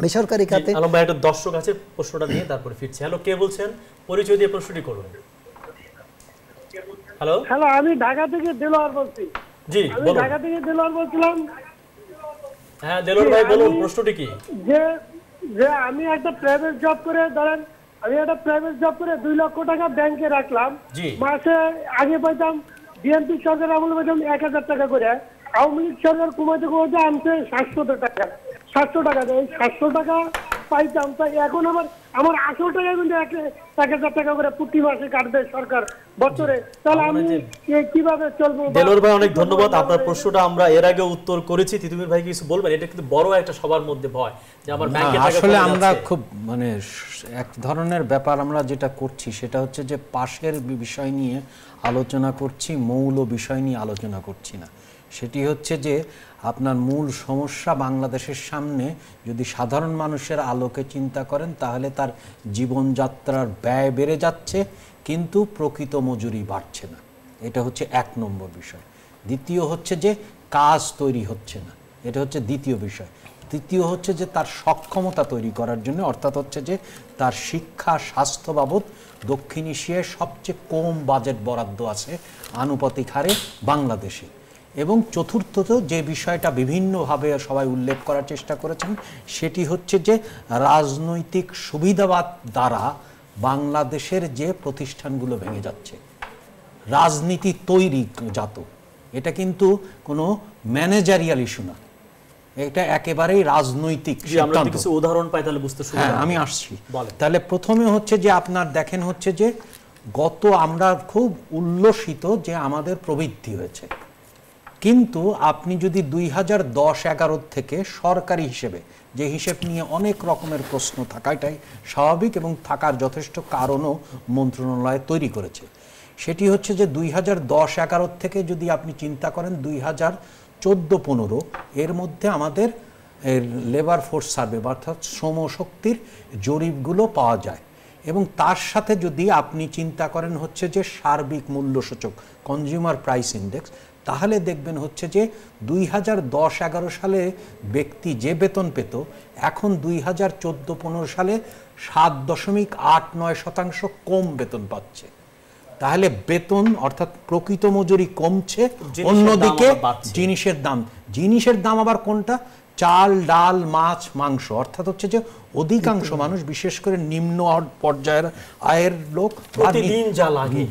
বেসরকারি খাতে একটা দর্শক আছে, প্রশ্নটা নিয়ে তারপরে ফিরছি। হ্যালো, কে বলছেন? পরিচয় দিয়ে প্রশ্নটি করুন। হ্যালো, হ্যালো, আমি ঢাকা থেকে দেলোয়ার বলছি। জি, আমি ঢাকা থেকে দেলোয়ার বলছিলাম। হ্যাঁ দেলোয়ার ভাই বলুন, প্রশ্নটি কি? যে আমি একটা প্রাইভেট জব করে, ধরেন আমি একটা প্রাইভেট জব করে 2 লক্ষ টাকা ব্যাংকে রাখলাম, মাসে আগে পাইতাম বিএনপি সরকার আমলে পাইতাম 1000 টাকা করে, আওয়ামী লীগ সরকার কমাইতে কমাইতে আনছে 700 টাকা। 700 টাকা এই 700 টাকা পাইতাম, তাই এখন আমার আমার 18 টাকা কিন্তু 1,000 টাকা করে প্রতি মাসে কাটবে সরকার বছরে, তাহলে আমি কিভাবে চলবো? দেলোয়ার ভাই অনেক ধন্যবাদ। আপনার প্রশ্নটা আমরা এর আগে উত্তর করেছি। তিতুমির ভাই কিছু বলবেন? এটা কিন্তু বড় একটা সবার মধ্যে ভয় যে আমার ব্যাংকে টাকা আসলে আমরা খুব মানে এক ধরনের ব্যাপার আমরা যেটা করছি সেটা হচ্ছে যে পাশের বিষয় নিয়ে আলোচনা করছি, মৌল বিষয় নিয়ে আলোচনা করছি না। সেটি হচ্ছে যে আপনার মূল সমস্যা বাংলাদেশের সামনে যদি সাধারণ মানুষের আলোকে চিন্তা করেন তাহলে তার জীবনযাত্রার ব্যয় বেড়ে যাচ্ছে কিন্তু প্রকৃত মজুরি বাড়ছে না। এটা হচ্ছে 1 নম্বর বিষয়। দ্বিতীয় হচ্ছে যে কাজ তৈরি হচ্ছে না, এটা হচ্ছে দ্বিতীয় বিষয়। তৃতীয় হচ্ছে যে তার সক্ষমতা তৈরি করার জন্য, অর্থাৎ হচ্ছে যে তার শিক্ষা স্বাস্থ্য বাবদ দক্ষিণ এশিয়ায় সবচেয়ে কম বাজেট বরাদ্দ আছে আনুপাতিক হারে বাংলাদেশে। এবং চতুর্থত যে বিষয়টা বিভিন্নভাবে সবাই উল্লেখ করার চেষ্টা করেছেন সেটি হচ্ছে যে রাজনৈতিক সুবিধাবাদ দ্বারা বাংলাদেশের যে প্রতিষ্ঠানগুলো ভেঙে যাচ্ছে, রাজনীতি তৈরি জাত, এটা কিন্তু কোনো ম্যানেজারিয়াল ইস্যু না, এটা একেবারেই রাজনৈতিক সিদ্ধান্ত। কিছু উদাহরণ পাই তাহলে বুঝতে সুবিধা হবে। আমি আসছি। তাহলে প্রথমে হচ্ছে যে আপনার দেখেন হচ্ছে যে আমরা খুব উল্লসিত যে আমাদের প্রবৃদ্ধি হয়েছে, কিন্তু আপনি যদি 2010-11 থেকে সরকারি হিসেবে যে হিসেব নিয়ে অনেক রকমের প্রশ্ন থাকাটাই স্বাভাবিক এবং থাকার যথেষ্ট কারণও মন্ত্রণালয় তৈরি করেছে, সেটি হচ্ছে যে 2010-11 থেকে যদি আপনি চিন্তা করেন 2014-15 এর মধ্যে আমাদের লেবার ফোর্স সার্ভে অর্থাৎ শ্রমশক্তির জরিপগুলো পাওয়া যায়। এবং তার সাথে যদি আপনি চিন্তা করেন হচ্ছে যে সার্বিক মূল্যসূচক কনজিউমার প্রাইস ইন্ডেক্স, তাহলে দেখবেন হচ্ছে যে 2010-11 সালে ব্যক্তি যে বেতন পেত এখন 2014-15 সালে 7.89% কম বেতন পাচ্ছে। তাহলে বেতন অর্থাৎ প্রকৃত মজুরি কমছে, অন্যদিকে জিনিসের দাম আবার কোনটা? চাল, ডাল, মাছ, মাংস, অর্থাৎ হচ্ছে যে অধিকাংশ মানুষ বিশেষ করে নিম্ন পর্যায়ের আয়ের লোক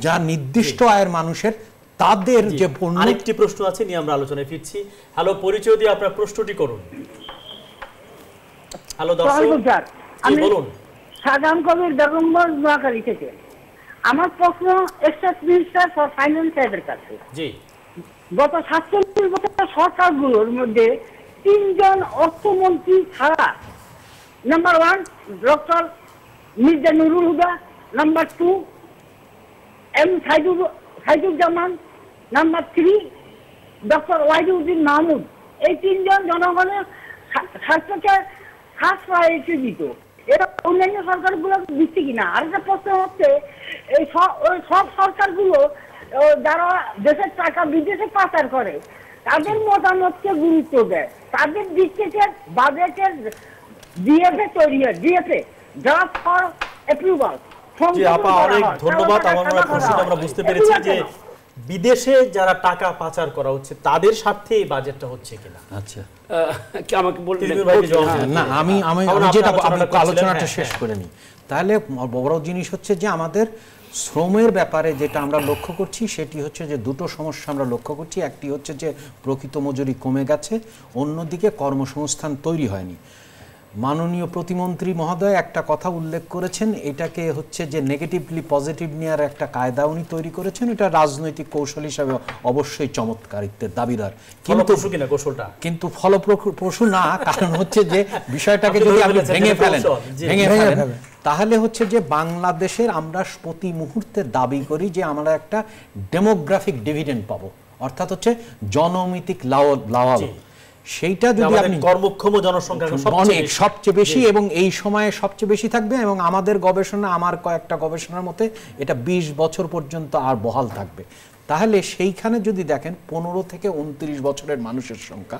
যা নির্দিষ্ট আয়ের মানুষের তাদের যে আরেকটি প্রশ্ন আছে নিয়ে আমরা আলোচনায় ফিরছি। হ্যালো, পরিচয় দিয়ে আপনার প্রশ্নটি করুন। হ্যালো দর্শক, বলুন। সাধারণ কবির বেগমগঞ্জ নোয়াখালী থেকে। আমার প্রশ্ন এক্সাইজ মিনিস্টার ফর ফাইন্যান্স সাহেবের কাছে। জি, গত 47 বছর সরকারগুলোর মধ্যে 3 জন অর্থমন্ত্রী ছাড়া, number 1 doctor Mirza Nurul Huda, number 2 M Saiduzzaman, number 3 doctor Wahiduddin Mahmud, এই 3 জন জনগণের স্বার্থকে ফার্স্ট প্রায়োরিটি দিত। এটা অন্যান্য সরকারগুলো দিচ্ছে কিনা? আর একটা প্রশ্ন হচ্ছে এই সব সরকারগুলো যারা দেশের টাকা বিদেশে পাচার করে তাদের মতামতকে গুরুত্ব দেয়, তাদের দিক থেকে বাজেটের ডিএফএ তৈরি হয়, ডিএফএ ড্রাফট ফর অ্যাপ্রুভাল। জি আপা, অনেক ধন্যবাদ। আমার প্রশ্নটা আমরা বুঝতে পেরেছি যে বিদেশে যারা টাকা পাচার করা হচ্ছে তাদের স্বার্থে এই বাজেটটা হচ্ছে কিনা। আচ্ছা, কি আমাকে বলবেন? না, আমি যেটা আলোচনাটা শেষ করে নিই। তাহলে বড় জিনিস হচ্ছে যে আমাদের শ্রমের ব্যাপারে যেটা আমরা লক্ষ্য করছি সেটি হচ্ছে যে দুটো সমস্যা আমরা লক্ষ্য করছি। একটি হচ্ছে যে প্রকৃত মজুরি কমে গেছে, অন্যদিকে কর্মসংস্থান তৈরি হয়নি। মাননীয় প্রতিমন্ত্রী মহোদয় একটা কথা উল্লেখ করেছেন, এটাকে হচ্ছে যে নেগেটিভলি পজিটিভ নেওয়ার একটা কায়দা উনি তৈরি করেছেন। এটা রাজনৈতিক কৌশল হিসাবে অবশ্যই চমৎকারিত্বের দাবিদার, কিন্তু ফলপ্রসূ না। কারণ হচ্ছে যে বিষয়টাকে যদি আপনি ভেঙে ফেলেন তাহলে হচ্ছে যে বাংলাদেশের আমরা প্রতি মুহূর্তে দাবি করি যে আমরা একটা ডেমোগ্রাফিক ডিভিডেন্ড পাবো, অর্থাৎ হচ্ছে জনমিতিক লাভ। সেইটা যদি আপনি কর্মক্ষম জনসংখ্যা সবচেয়ে বেশি এবং এই সময়ে সবচেয়ে বেশি থাকবে, এবং আমাদের গবেষণা, আমার কয়েকটা গবেষণার মতে এটা 20 বছর পর্যন্ত আর বহাল থাকবে। তাহলে সেইখানে যদি দেখেন 15 থেকে 29 বছরের মানুষের সংখ্যা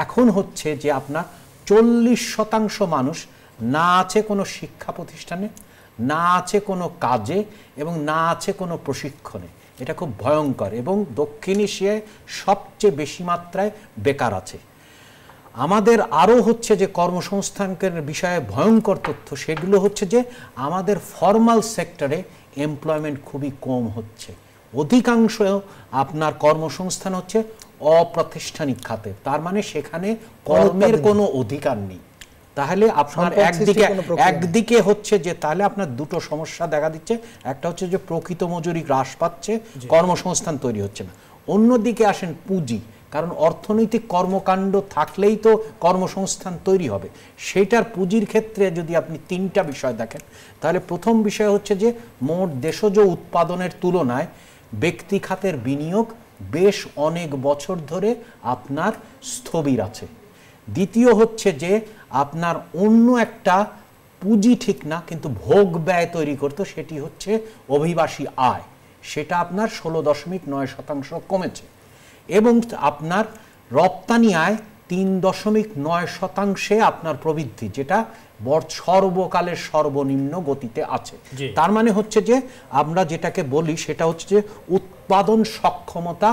এখন হচ্ছে যে আপনার 40% মানুষ না আছে কোনো শিক্ষা প্রতিষ্ঠানে, না আছে কোনো কাজে, এবং না আছে কোনো প্রশিক্ষণে। এটা খুব ভয়ঙ্কর, এবং দক্ষিণ এশিয়ায় সবচেয়ে বেশি মাত্রায় বেকার আছে। আমাদের আরও হচ্ছে যে কর্মসংস্থানের বিষয়ে ভয়ঙ্কর তথ্য, সেগুলো হচ্ছে যে আমাদের ফর্মাল সেক্টরে এমপ্লয়মেন্ট খুবই কম হচ্ছে। অধিকাংশ আপনার কর্মসংস্থান হচ্ছে অপ্রাতিষ্ঠানিক খাতে, তার মানে সেখানে কর্মের কোনো অধিকার নেই। তাহলে আপনার একদিকে হচ্ছে যে তাহলে আপনার দুটো সমস্যা দেখা দিচ্ছে। একটা হচ্ছে যে প্রকৃত মজুরি হ্রাস পাচ্ছে, কর্মসংস্থান তৈরি হচ্ছে না। অন্যদিকে আসেন পুঁজি, কারণ অর্থনৈতিক কর্মকাণ্ড থাকলেই তো কর্মসংস্থান তৈরি হবে। সেটার পুঁজির ক্ষেত্রে যদি আপনি তিনটা বিষয় দেখেন, তাহলে প্রথম বিষয় হচ্ছে যে মোট দেশজ উৎপাদনের তুলনায় ব্যক্তি খাতের বিনিয়োগ বেশ অনেক বছর ধরে আপনার স্থবির আছে। দ্বিতীয় হচ্ছে যে আপনার অন্য একটা পুঁজি ঠিক না, কিন্তু ভোগ ব্যয় তৈরি করতো, সেটি হচ্ছে অভিবাসী আয়, সেটা আপনার 16.9% কমেছে। এবং আপনার রপ্তানি আয় 3.9% আপনার প্রবৃদ্ধি, যেটা সর্বকালের সর্বনিম্ন গতিতে আছে। তার মানে হচ্ছে যে আমরা যেটাকে বলি সেটা হচ্ছে যে উৎপাদন সক্ষমতা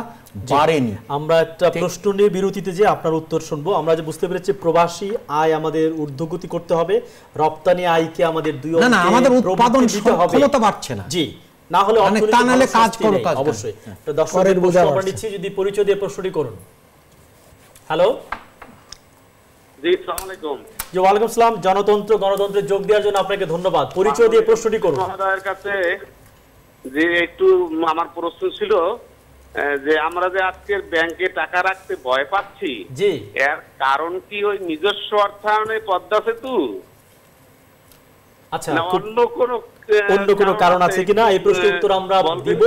বাড়েনি। আমরা একটা প্রশ্ন নিয়ে বিরতিতে যে আপনার উত্তর শুনবো। আমরা যে বুঝতে পেরেছি প্রবাসী আয় আমাদের ঊর্ধ্বগতি করতে হবে, রপ্তানি আয়কে আমাদের দুই না আমাদের উৎপাদন সক্ষমতা বাড়ছে না। জি, না হলে তা নাহলে কাজ করো কাজ অবশ্যই। তো দর্শকদের প্রশ্ন আমরা নিচ্ছি, যদি পরিচয় দিয়ে প্রশ্নটি করুন। হ্যালো, জি আসসালামু আলাইকুম। জি ওয়ালাইকুম আসসালাম। জনতন্ত্র গণতন্ত্রে যোগ দেওয়ার জন্য আপনাকে ধন্যবাদ। পরিচয় দিয়ে প্রশ্নটি করুন। মহোদয়ের কাছে যে একটু আমার প্রশ্ন ছিল যে আমরা যে আজকের ব্যাংকে টাকা রাখতে ভয় পাচ্ছি, জি, এর কারণ কি ওই নিজস্ব অর্থায়নে পদ্মা সেতু? আচ্ছা, অন্য কোনো কারণ আছে কিনা এই প্রশ্নের উত্তর আমরা দিব,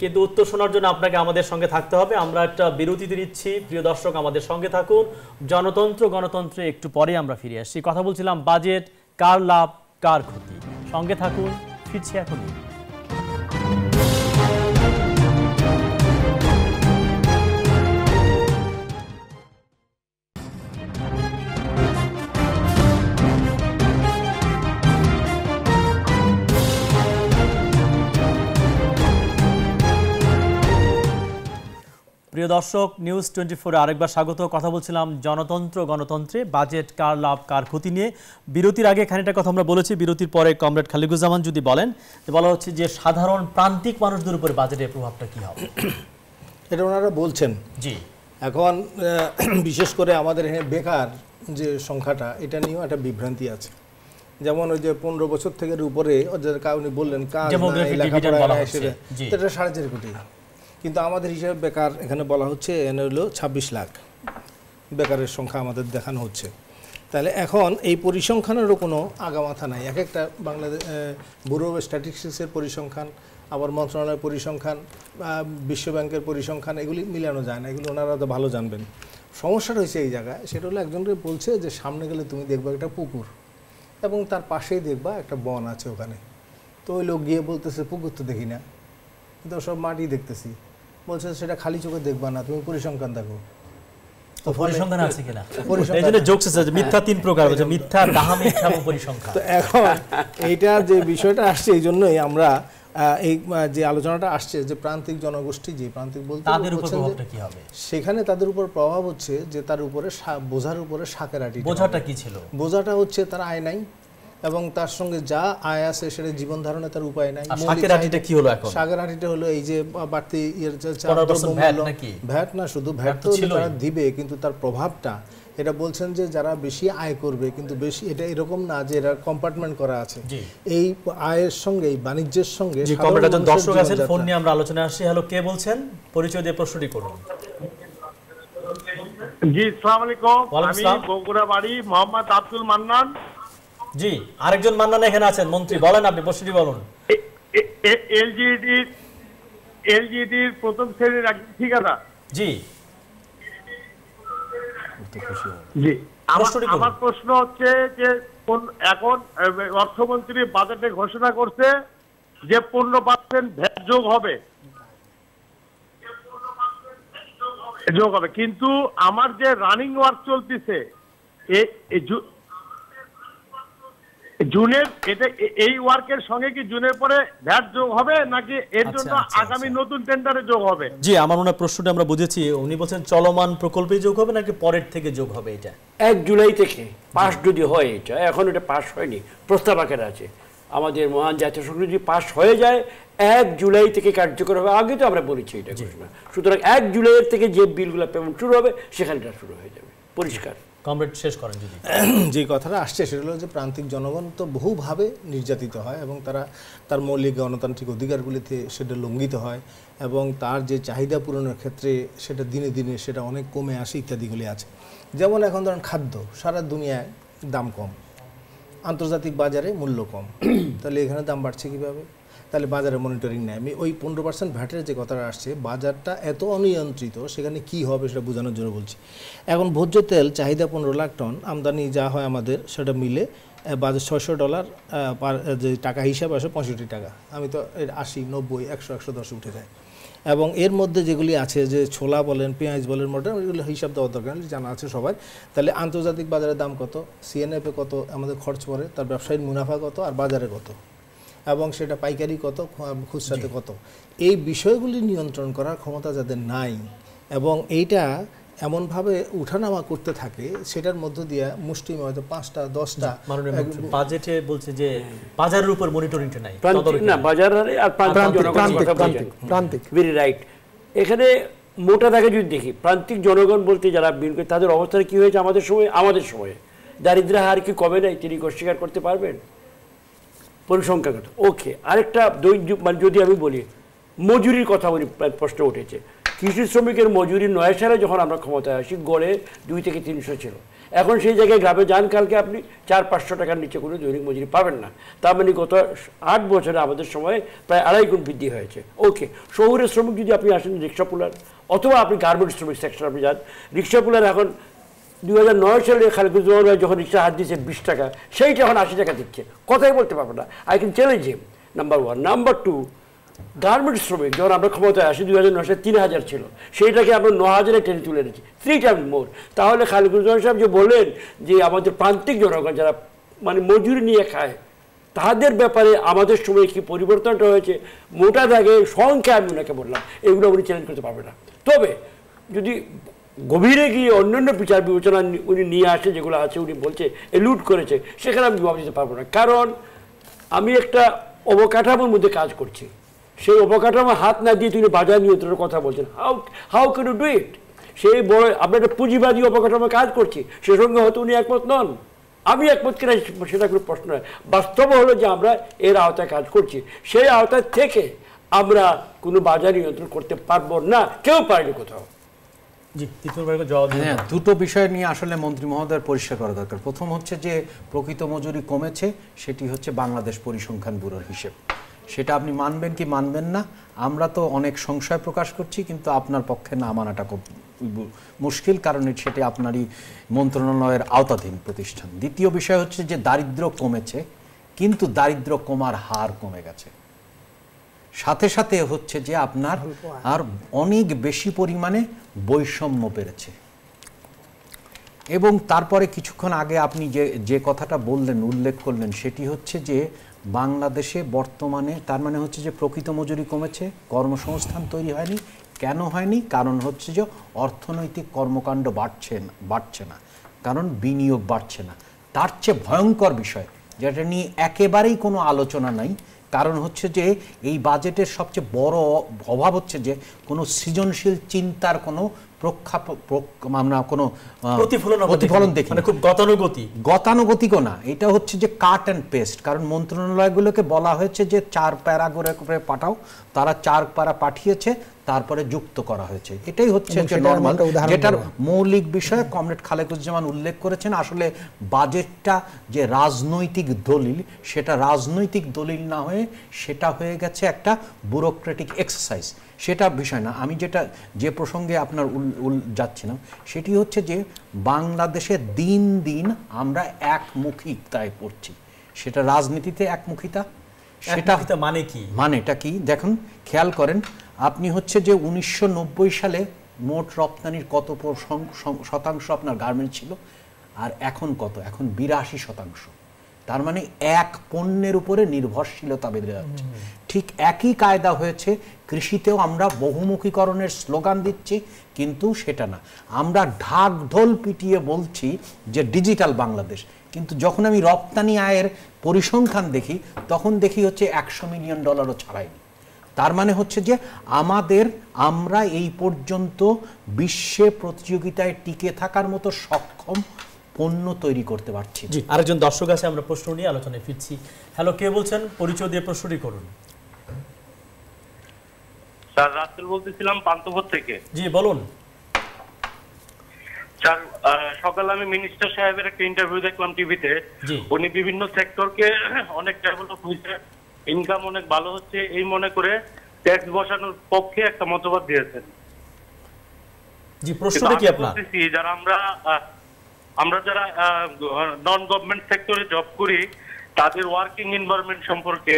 কিন্তু উত্তর শোনার জন্য আপনাকে আমাদের সঙ্গে থাকতে হবে। আমরা একটা বিরতিতে নিচ্ছি। প্রিয় দর্শক, আমাদের সঙ্গে থাকুন। জনতন্ত্র গণতন্ত্রে একটু পরে আমরা ফিরে আসছি। কথা বলছিলাম বাজেট, কার লাভ কার ক্ষতি। সঙ্গে থাকুন, ফিরছি এখনই। প্রিয় দর্শক, নিউজ 24 আরেকবার স্বাগত। কথা বলছিলাম জনতন্ত্র গণতন্ত্রে বাজেট, কার লাভ কার ক্ষতি নিয়ে। বিরতির আগে খানিকটা কথা আমরা বলেছি, বিরতির পরে কমরেড খালিকুজ্জামান যদি বলেন, যে বলা হচ্ছে যে সাধারণ প্রান্তিক মানুষদের উপরে বাজেটের প্রভাবটা কি হবে, এটা ওনারা বলছেন। জি, এখন বিশেষ করে আমাদের এখানে বেকার যে সংখ্যাটা, এটা নিয়েও একটা বিভ্রান্তি আছে। যেমন ওই যে 15 বছর থেকে উপরে ওদের উনি বললেন কাজ লেখাপড়া, সেটা 4.5 কোটি, কিন্তু আমাদের হিসাবে বেকার এখানে বলা হচ্ছে এনে হলো 26 লাখ বেকারের সংখ্যা আমাদের দেখানো হচ্ছে। তাহলে এখন এই পরিসংখ্যানেরও কোনো আগামাথা নাই। এক একটা বাংলাদেশ ব্যুরো অফ স্ট্যাটিস্টিক্সের পরিসংখ্যান, আবার মন্ত্রণালয়ের পরিসংখ্যান, বিশ্বব্যাংকের পরিসংখ্যান, এগুলি মিলানো যায় না। এগুলো ওনারা তো ভালো জানবেন। সমস্যাটা হয়েছে এই জায়গায়, সেটা হলো একজনকে বলছে যে সামনে গেলে তুমি দেখবা একটা পুকুর এবং তার পাশেই দেখবা একটা বন আছে ওখানে। তো ওই লোক গিয়ে বলতেছে পুকুর তো দেখি না, কিন্তু সব মাটি দেখতেছি। বলছে সেটা খালি চোখে দেখবা না, তুমি পরিসংখ্যান দেখো। তো পরিসংখ্যান আছে কিনা, এইজন্য জোকস আছে মিথ্যা 3 প্রকার আছে, মিথ্যা, ডাহা মিথ্যা এবং পরিসংখ্যান। তো এখন এইটা যে বিষয়টা আসছে, এই জন্যই আমরা এই যে আলোচনাটা আসছে যে প্রান্তিক জনগোষ্ঠী, যে প্রান্তিক বলতে তাদের উপর প্রভাবটা কি হবে, সেখানে তাদের উপর প্রভাব হচ্ছে যে তার উপরে বোঝার উপরে শাকের আটি। বোঝাটা কি ছিল? বোঝাটা হচ্ছে তার আয় নাই, এবং তার সঙ্গে যা আয় আছে সেটা জীবন ধারণে তার উপায় নাই। শাকের আটিটা কি হলো এখন? শাকের আটিটা হলো এই যে বাড়তি ভ্যাট না, শুধু ভ্যাট তো তারা দিবে, কিন্তু তার প্রভাবটা এটা বলছেন যে যারা বেশি আয় করবে, কিন্তু বেশি এটা এরকম না যে এরা কম্পার্টমেন্ট করা আছে। এই আয়ের সঙ্গে, এই বাণিজ্যের সঙ্গে দর্শক আছেন, ফোন নিয়ে আমরা আলোচনা আসছি। হ্যালো, কে বলছেন? পরিচয় দিয়ে প্রশ্নটি করুন। জি আসসালামু আলাইকুম, আমি বগুড়া বাড়ি মোহাম্মদ আব্দুল মান্নান। জি, আরেকজন মান্নান এখানে আছেন, মন্ত্রী বলেন, আপনি প্রশ্নটি বলুন। এলজিডির প্রথম শ্রেণীর ঠিকাদার। জি জি, আমার প্রশ্ন হচ্ছে যে এখন অর্থমন্ত্রী বাজেটে ঘোষণা করছে যে 15% ভ্যাট যোগ হবে, কিন্তু আমার যে রানিং ওয়ার্ক চলতেছে জুনের, এটা এই ওয়ার্কের সঙ্গে কি জুনের পরে ভ্যাট যোগ হবে নাকি এর জন্য আগামী নতুন টেন্ডারে যোগ হবে? জি, আমার মনে হয় প্রশ্নটা আমরা বুঝেছি। উনি বলছেন চলমান প্রকল্পে যোগ হবে নাকি পরের থেকে যোগ হবে। এটা 1 জুলাই থেকে পাস যদি হয়, এটা এখন এটা পাস হয়নি, প্রস্তাব আকারে আছে। আমাদের মহান জাতীয় সংসদ যদি পাস হয়ে যায় 1 জুলাই থেকে কার্যকর হবে। আগে তো আমরা বলেছি এটা ঘোষণা। সুতরাং 1 জুলাইয়ের থেকে যে বিলগুলো পেমেন্ট শুরু হবে সেখানে এটা শুরু হয়ে যাবে, পরিষ্কার। কমরেড শেষ করেন যদি। যে কথাটা আসছে সেটা হলো যে প্রান্তিক জনগণ তো বহুভাবে নির্যাতিত হয় এবং তার মৌলিক গণতান্ত্রিক অধিকারগুলিতে সেটা লঙ্ঘিত হয় এবং তার যে চাহিদা পূরণের ক্ষেত্রে সেটা দিনে দিনে সেটা অনেক কমে আসে ইত্যাদিগুলি আছে। যেমন এখন ধরেন খাদ্য, সারা দুনিয়ায় দাম কম, আন্তর্জাতিক বাজারে মূল্য কম, তাহলে এখানে দাম বাড়ছে কীভাবে? তাহলে বাজারে মনিটরিং নেয়। আমি ওই 15% ভ্যাটের যে কথাটা আসছে, বাজারটা এত অনিয়ন্ত্রিত, সেখানে কি হবে সেটা বোঝানোর জন্য বলছি। এখন ভোজ্য তেল চাহিদা 15 লাখ টন, আমদানি যা হয় আমাদের সেটা মিলে বাজার $600 যে টাকা হিসাবে আসে 65 টাকা। আমি তো 80, 90, 100, 110 উঠে যায়। এবং এর মধ্যে যেগুলি আছে যে ছোলা বলেন, পেঁয়াজ বলেন, মটর, এগুলো হিসাব দেওয়া দরকার জানা আছে সবার। তাহলে আন্তর্জাতিক বাজারের দাম কত, সিএনএফে কত আমাদের খরচ পড়ে, তার ব্যবসায়িক মুনাফা কত, আর বাজারে কত, এবং সেটা পাইকারি কত, খুচরাতে কত, এই বিষয়গুলি নিয়ন্ত্রণ করার ক্ষমতা যাদের নাই এবং এইটা এমনভাবে উঠানামা করতে থাকে, সেটার মধ্য দিয়ে মুষ্টিময় হয়তো 5টা 10টা বাজেটে বলছে যে বাজারের উপর মনিটরিংটা নাই, না বাজার আর প্রান্তিক, ভেরি রাইট। এখানে মোটা দাগে যদি দেখি, প্রান্তিক জনগণ বলতে যারা বিনিয়োগ করে তাদের অবস্থা কি হয়েছে আমাদের সময়ে দারিদ্র্যের হার কি কমে নাই? তিনি অস্বীকার করতে পারবেন পরিসংখ্যাগত। ওকে, আরেকটা মানে যদি আমি বলি মজুরির কথা বলি, প্রশ্ন উঠেছে। কৃষি শ্রমিকের মজুরি 9 সালে যখন আমরা ক্ষমতায় আসি গড়ে 2 থেকে 300 ছিল। এখন সেই জায়গায় গ্রামে যান, কালকে আপনি 400-500 টাকার নিচে কোনো দৈনিক মজুরি পাবেন না। তার মানে গত 8 বছরে আমাদের সময় প্রায় 2.5 গুণ বৃদ্ধি হয়েছে। ওকে, শহুরের শ্রমিক যদি আপনি আসেন রিক্সা পুলার, অথবা আপনি গার্মেন্টস শ্রমিক সেক্টর আপনি যান, রিক্সা পুলার এখন 2009 সালে খালেকুজ্জামান ভাই যখন রিক্সা হাত দিয়েছে 20 টাকা, সেইটা এখন 80 টাকা দিচ্ছে। কথাই বলতে পারবো না। I can challenge him, number 1। Number 2, garments শ্রমিক যখন আমরা ক্ষমতায় আসি 2009 সালে 3000 ছিল, সেইটাকে আমরা 9000-এ টেনে তুলে এনেছি, 3 টাইম মোর। তাহলে খালেকুজ্জামান সাহেব যে বললেন যে আমাদের প্রান্তিক জনগণ যারা মানে মজুরি নিয়ে খায়, তাদের ব্যাপারে আমাদের সময় কি পরিবর্তনটা হয়েছে, মোটা দাগে সংখ্যা আমি ওনাকে বললাম, এগুলো উনি চ্যালেঞ্জ করতে পারবে না। তবে যদি গভীরে গিয়ে অন্যান্য বিচার বিবেচনা উনি নিয়ে আসে, যেগুলো আছে উনি বলছে এলুড করেছে, সেখানে আমি জবাব দিতে পারবো না। কারণ আমি একটা অবকাঠামোর মধ্যে কাজ করছি, সেই অবকাঠামো হাত না দিয়ে তিনি বাজার নিয়ন্ত্রণের কথা বলছেন। How can you do it? সেই বড় আমরা একটা পুঁজিবাদী অবকাঠামো কাজ করছি, সে সঙ্গে হয়তো উনি একমত নন, আমি একমত কিনা সেটা কোনো প্রশ্ন নয়। বাস্তব হলো যে আমরা এর আওতায় কাজ করছি, সেই আওতায় থেকে আমরা কোনো বাজার নিয়ন্ত্রণ করতে পারবো না, কেউ পারেনি কোথাও। হ্যাঁ, দুটো বিষয় নিয়ে আসলে মন্ত্রী মহোদয়ের পরিষ্কার করা দরকার। প্রথম হচ্ছে যে প্রকৃত মজুরি কমেছে, সেটি হচ্ছে বাংলাদেশ পরিসংখ্যান ব্যুরোর হিসেব। সেটা আপনি মানবেন কি মানবেন না, আমরা তো অনেক সংশয় প্রকাশ করছি, কিন্তু আপনার পক্ষে না মানাটা খুব মুশকিল, কারণ সেটি আপনারই মন্ত্রণালয়ের আওতাধীন প্রতিষ্ঠান। দ্বিতীয় বিষয় হচ্ছে যে দারিদ্র্য কমেছে, কিন্তু দারিদ্র্য কমার হার কমে গেছে। সাথে সাথে হচ্ছে যে আপনার আর অনেক বেশি পরিমাণে বৈষম্য বেড়েছে। এবং তারপরে কিছুক্ষণ আগে আপনি যে কথাটা বললেন, উল্লেখ করলেন, সেটি হচ্ছে যে বাংলাদেশে বর্তমানে তার মানে হচ্ছে যে প্রকৃত মজুরি কমেছে, কর্মসংস্থান তৈরি হয়নি। কেন হয়নি? কারণ হচ্ছে যে অর্থনৈতিক কর্মকাণ্ড বাড়ছে না, কারণ বিনিয়োগ বাড়ছে না। তার চেয়ে ভয়ঙ্কর বিষয়, যেটা নিয়ে একেবারেই কোনো আলোচনা নাই, কারণ হচ্ছে যে এই বাজেটের সবচেয়ে বড় অভাব হচ্ছে যে কোনো সৃজনশীল চিন্তার কোনো আমরা কোনো প্রতিফলন দেখি, মানে খুব গতানুগতিকও না। এটা হচ্ছে যে কাট অ্যান্ড পেস্ট। কারণ মন্ত্রণালয়গুলোকে বলা হয়েছে যে 4 প্যারা করে পাঠাও, তারা 4 প্যারা পাঠিয়েছে, তারপরে যুক্ত করা হয়েছে। এটাই হচ্ছে যে নরমাল, যেটার মৌলিক বিষয় কমরেড খালেকুজ্জামান উল্লেখ করেছেন। আসলে বাজেটটা যে রাজনৈতিক দলিল, সেটা রাজনৈতিক দলিল না হয়ে সেটা হয়ে গেছে একটা ব্যুরোক্রেটিক এক্সারসাইজ। সেটা বিষয় না। আমি যে প্রসঙ্গে আপনার যাচ্ছিলাম, সেটি হচ্ছে যে বাংলাদেশে দিন দিন আমরা একমুখিতায় পড়ছি। সেটা রাজনীতিতে একমুখিতা, সেটা মানে কি, মানেটা কি দেখুন, খেয়াল করেন আপনি হচ্ছে যে 1990 সালে মোট রপ্তানির কত শতাংশ আপনার গার্মেন্টস ছিল, আর এখন কত? এখন 82%। তার মানে এক পণ্যের উপরে নির্ভরশীলতা বেড়ে যাচ্ছে। ঠিক একই কায়দা হয়েছে কৃষিতেও। আমরা বহুমুখীকরণের স্লোগান দিচ্ছি, কিন্তু সেটা না। আমরা ঢাক ঢোল পিটিয়ে বলছি যে ডিজিটাল বাংলাদেশ, কিন্তু যখন আমি রপ্তানি আয়ের পরিসংখ্যান দেখি, তখন দেখি হচ্ছে $100 মিলিয়ন ছাড়াইনি। তার মানে হচ্ছে যে আমরা এই পর্যন্ত বিশ্বে প্রতিযোগিতায় টিকে থাকার মতো সক্ষম পণ্য তৈরি করতে পারছি। জি, আরেকজন দর্শক আছে, আমরা প্রশ্ন নিয়ে আলোচনায় ফিরছি। হ্যালো, কে বলছেন? পরিচয় দিয়ে প্রশ্নটি করুন। স্যার রাসেল বলতেছিলাম পান্তপুর থেকে। জি বলুন স্যার। সকালে আমি মিনিস্টার সাহেবের একটা ইন্টারভিউ দেখলাম টিভিতে। উনি বিভিন্ন সেক্টরকে অনেক ডেভেলপ হয়েছে, ইনকাম অনেক ভালো হচ্ছে এই মনে করে ট্যাক্স বসানোর পক্ষে একটা মতবাদ দিয়েছেন। জি, প্রশ্নটা কি আপনার? যারা আমরা যারা নন গভর্নমেন্ট সেক্টরে জব করি তাদের ওয়ার্কিং এনভায়রনমেন্ট সম্পর্কে,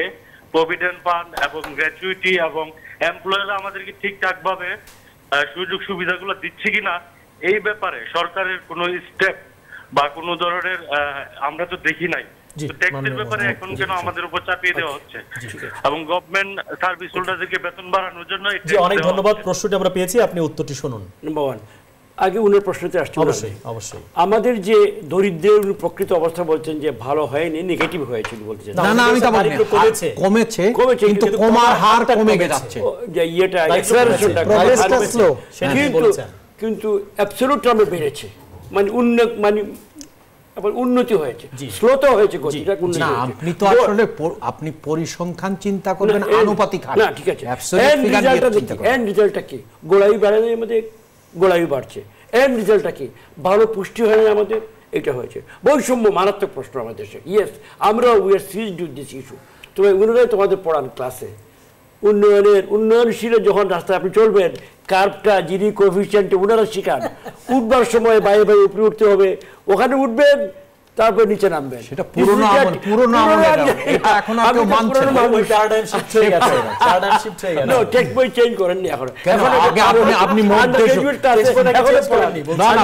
প্রভিডেন্ট ফান্ড এবং গ্র্যাচুইটি এবং এমপ্লয়াররা আমাদেরকে ঠিকঠাক ভাবে সুযোগ সুবিধাগুলো দিচ্ছে কিনা এই ব্যাপারে সরকারের কোনো স্টেপ বা কোনো ধরনের আমরা তো দেখি নাই। ট্যাক্সের ব্যাপারে এখন কেন আমাদের উপর চাপিয়ে দেওয়া হচ্ছে এবং গভর্নমেন্ট সার্ভিস হোল্ডারদেরকে বেতন বাড়ানোর জন্য। অনেক ধন্যবাদ, প্রশ্নটি আমরা পেয়েছি, আপনি উত্তরটি শুনুন। নাম্বার 1, আগে উনার প্রশ্নতে আসছে। অবশ্যই আমাদের যে দরিদ্রের প্রকৃত অবস্থা বলছেন যে ভালো হয়নি, নেগেটিভ হয়েছে বলছেন। না না, আমি তো বলি কমেছে, কিন্তু কমার হার কমে যাচ্ছে। যে ইয়েটা অ্যাক্সেলারেশনটা কিন্তু অ্যাবসলিউট টার্মে বেড়েছে, মানে উন্নতি হয়েছে, স্লোতে হয়েছে গতিটা। না, আপনি তো আসলে আপনি পরিসংখ্যান চিন্তা করবেন আনুপাতিক হার। না ঠিক আছে, এন্ড রেজাল্টটা কি? গোড়াই বাড়ানোর মধ্যে গোড়াই বাড়ছে। এন্ড রেজাল্টটা কি? ভালো পুষ্টি হয় না আমাদের, এটা হয়েছে। বৈষম্য মারাত্মক প্রশ্ন আমাদের দেশে। ইয়েস, আমরা we are serious to this issue. তবে উনারাই তোমাদের পড়ান ক্লাসে উন্নয়নশীলে যখন রাস্তায় আপনি চলবেন, কার্ভটা জিডি কোএফিসিয়েন্টে ওনারা শিখান। উঠবার সময় বাইরে বাইরে উপরে উঠতে হবে, ওখানে উঠবেন, তারপর নিচে নামবেন। সেটা পুরনো এটা এখন আর কেউ মানছে না। প্যারাডাইম শিফট হয়ে গেছে, প্যারাডাইম শিফট হয়ে গেছে। নো, টেক্সট বই চেঞ্জ করেন নি এখন।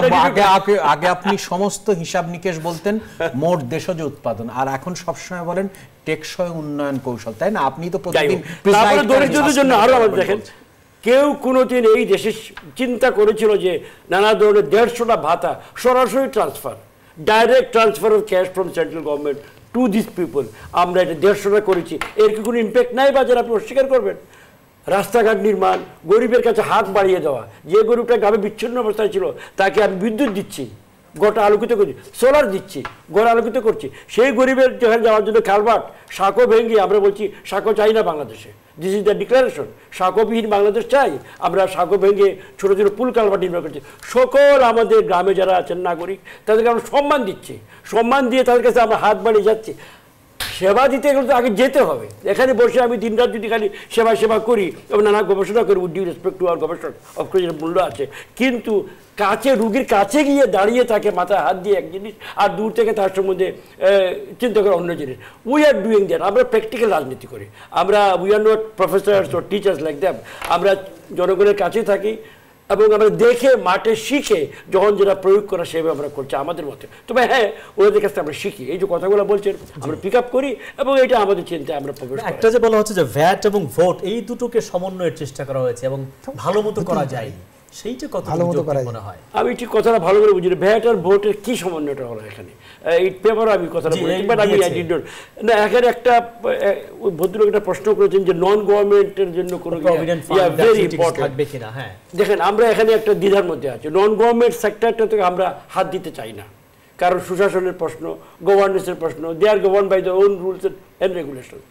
আপনি আগে আপনি সমস্ত হিসাব নিকেশ বলতেন মোট দেশজ উৎপাদন, আর এখন সবসময় বলেন টেকসই উন্নয়ন কৌশল, তাই না? আপনি তো প্রতিদিন দরিদ্রদের জন্য আরো আমাদের দেখেন, কেউ কোনোদিন এই দেশে চিন্তা করেছিল যে নানা ধরনের 150টা ভাতা সরাসরি transfer, direct transfer of cash from central government to this people, আমরা এটা 150টা করেছি। এর কি কোনো ইম্প্যাক্ট নাই বাজারে? আপনি অস্বীকার করবেন? রাস্তাঘাট নির্মাণ, গরিবের কাছে হাত বাড়িয়ে দেওয়া, যে গরিবটা গ্রামে বিচ্ছিন্ন অবস্থায় ছিল তাকে আমি বিদ্যুৎ দিচ্ছি, গোটা আলোকিত করছি, সোলার দিচ্ছি, গোড়া আলোকিত করছি। সেই গরিবের যেখানে যাওয়ার জন্য কালভার্ট, সাঁকো ভেঙে আমরা বলছি সাঁকো চাই না বাংলাদেশে। দিস ইজ দ্য ডিক্লারেশন, সাঁকোবিহীন বাংলাদেশ চাই। আমরা সাঁকো ভেঙে ছোটো ছোটো পুল কালভার্ট নির্মাণ করছি। সকল আমাদের গ্রামে যারা আছেন নাগরিক, তাদেরকে আমরা সম্মান দিচ্ছি, সম্মান দিয়ে তাদের কাছে আমরা হাত বাড়িয়ে যাচ্ছি। সেবা দিতে গেলে তো আগে যেতে হবে। এখানে বসে আমি দিনরাত যদি খালি সেবা করি এবং নানা গবেষণা করি, উইথ ডিউ রেসপেক্ট টু আর গবেষণা, অফকোর্স এর মূল্য আছে, কিন্তু কাছে রুগীর কাছে গিয়ে দাঁড়িয়ে থাকে মাথায় হাত দিয়ে এক জিনিস, আর দূর থেকে তার সম্বন্ধে চিন্তা করে অন্য জিনিস। We are doing that. আমরা প্র্যাকটিক্যাল রাজনীতি করি, আমরা we are not Professor's or teachers like that. আমরা জনগণের কাছে থাকি এবং আমরা দেখে মাঠে শিখে যখন যেটা প্রয়োগ করা সেভাবে আমরা করছি আমাদের মতে। তবে হ্যাঁ, ওদের কাছে আমরা শিখি, এই যে কথাগুলো বলছেন আমরা পিক আপ করি এবং এটা আমাদের চিন্তায় আমরা প্রবেশ করি। একটা যে বলা হচ্ছে যে ভ্যাট এবং ভোট, এই দুটোকে সমন্বয়ের চেষ্টা করা হয়েছে এবং ভালো মতো করা যায়নি, সেইটা কত ভালো মতো করা মনে হয়? আমি ঠিক কথাটা ভালো করে বুঝি। ভ্যাট আর ভোটের কি সমন্বয়টা হলো এখানে? এই পেপারে আমি কথাটা বলেছি, বাট আমি না, এখানে একটা ভদ্রলোক একটা প্রশ্ন করেছেন যে নন গভর্নমেন্টের জন্য কোনো ভেরি ইম্পর্টেন্ট থাকবে কিনা। হ্যাঁ, দেখেন আমরা এখানে একটা দ্বিধার মধ্যে আছি। নন গভর্নমেন্ট সেক্টরটা থেকে আমরা হাত দিতে চাই না, কারণ সুশাসনের প্রশ্ন, গভর্নেন্সের প্রশ্ন, they are govern by the own rules and regulation.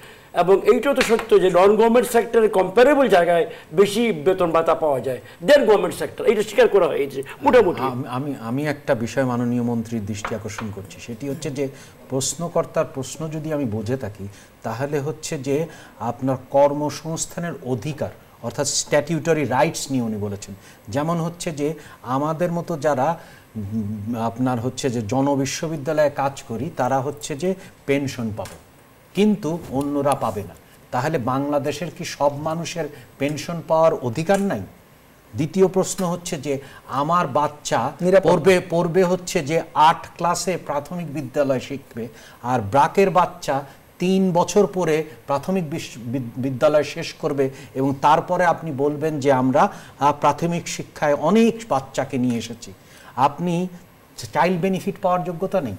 এবং এইটাও তো সত্য যে নন গভর্নমেন্ট সেক্টরের কম্পারেবল জায়গায় বেশি বেতন ভাতা পাওয়া যায় দেন গভর্নমেন্ট সেক্টর, এটা স্বীকার করা হয়েছে মোটামুটি। আমি একটা বিষয় মাননীয় মন্ত্রীর দৃষ্টি আকর্ষণ করছি, সেটি হচ্ছে যে প্রশ্নকর্তার প্রশ্ন যদি আমি বুঝে থাকি, তাহলে হচ্ছে যে আপনার কর্মসংস্থানের অধিকার অর্থাৎ স্ট্যাটিউটরি রাইটস নিয়ে উনি বলেছেন। যেমন হচ্ছে যে আমাদের মতো যারা আপনার হচ্ছে যে জনবিশ্ববিদ্যালয়ে কাজ করি, তারা হচ্ছে যে পেনশন পাবে, কিন্তু অন্যরা পাবে না। তাহলে বাংলাদেশের কি সব মানুষের পেনশন পাওয়ার অধিকার নাই? দ্বিতীয় প্রশ্ন হচ্ছে যে আমার বাচ্চা পড়বে হচ্ছে যে 8 ক্লাসে প্রাথমিক বিদ্যালয় শিখবে, আর ব্রাকের বাচ্চা 3 বছর পরে প্রাথমিক বিদ্যালয় শেষ করবে, এবং তারপরে আপনি বলবেন যে আমরা প্রাথমিক শিক্ষায় অনেক বাচ্চাকে নিয়ে এসেছি। আপনি চাইল্ড বেনিফিট পাওয়ার যোগ্যতা নেই।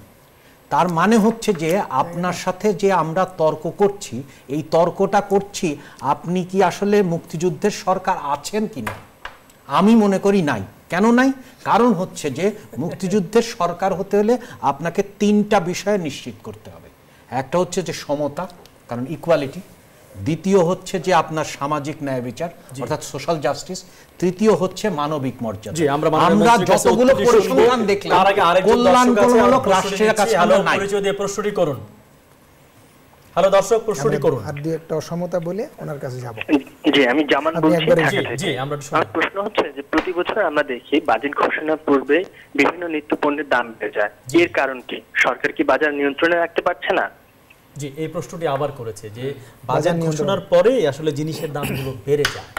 তার মানে হচ্ছে যে আপনার সাথে যে আমরা তর্ক করছি, এই তর্কটা করছি আপনি কি আসলে মুক্তিযুদ্ধের সরকার আছেন কিনা? আমি মনে করি নাই। কেন নাই? কারণ হচ্ছে যে মুক্তিযুদ্ধের সরকার হতে হলে আপনাকে 3টা বিষয় নিশ্চিত করতে হবে। একটা হচ্ছে যে সমতা, কারণ ইকুয়ালিটি। দ্বিতীয় হচ্ছে যে আপনার সামাজিক ন্যায় বিচার অর্থাৎ সোশ্যাল জাস্টিস। তৃতীয় হচ্ছে মানবিক মর্যাদা। আমরা যতগুলো পরিসংখ্যান দেখলাম কল্যাণমূলক রাষ্ট্রের কাছে আমরা নাই। পরিচয় দিয়ে প্রশ্নটি করুন। হ্যালো দর্শক, প্রশ্নটি করুন। আর দুই একটা অসমতা বলে ওনার কাছে যাব। জি, আমি জামান বলছি ঢাকা থেকে। জি, আমরা আমার প্রশ্ন হচ্ছে যে প্রতি বছর আমরা দেখি বাজেট ঘোষণার পূর্বে বিভিন্ন নিত্য পণ্যের দাম বেড়ে যায়, এর কারণ কি? সরকার কি বাজার নিয়ন্ত্রণে রাখতে পারছে না? জি, এই প্রশ্নটি আবার করেছে যে বাজার ঘোষণার পরে আসলে জিনিসের দামগুলো বেড়ে যায়।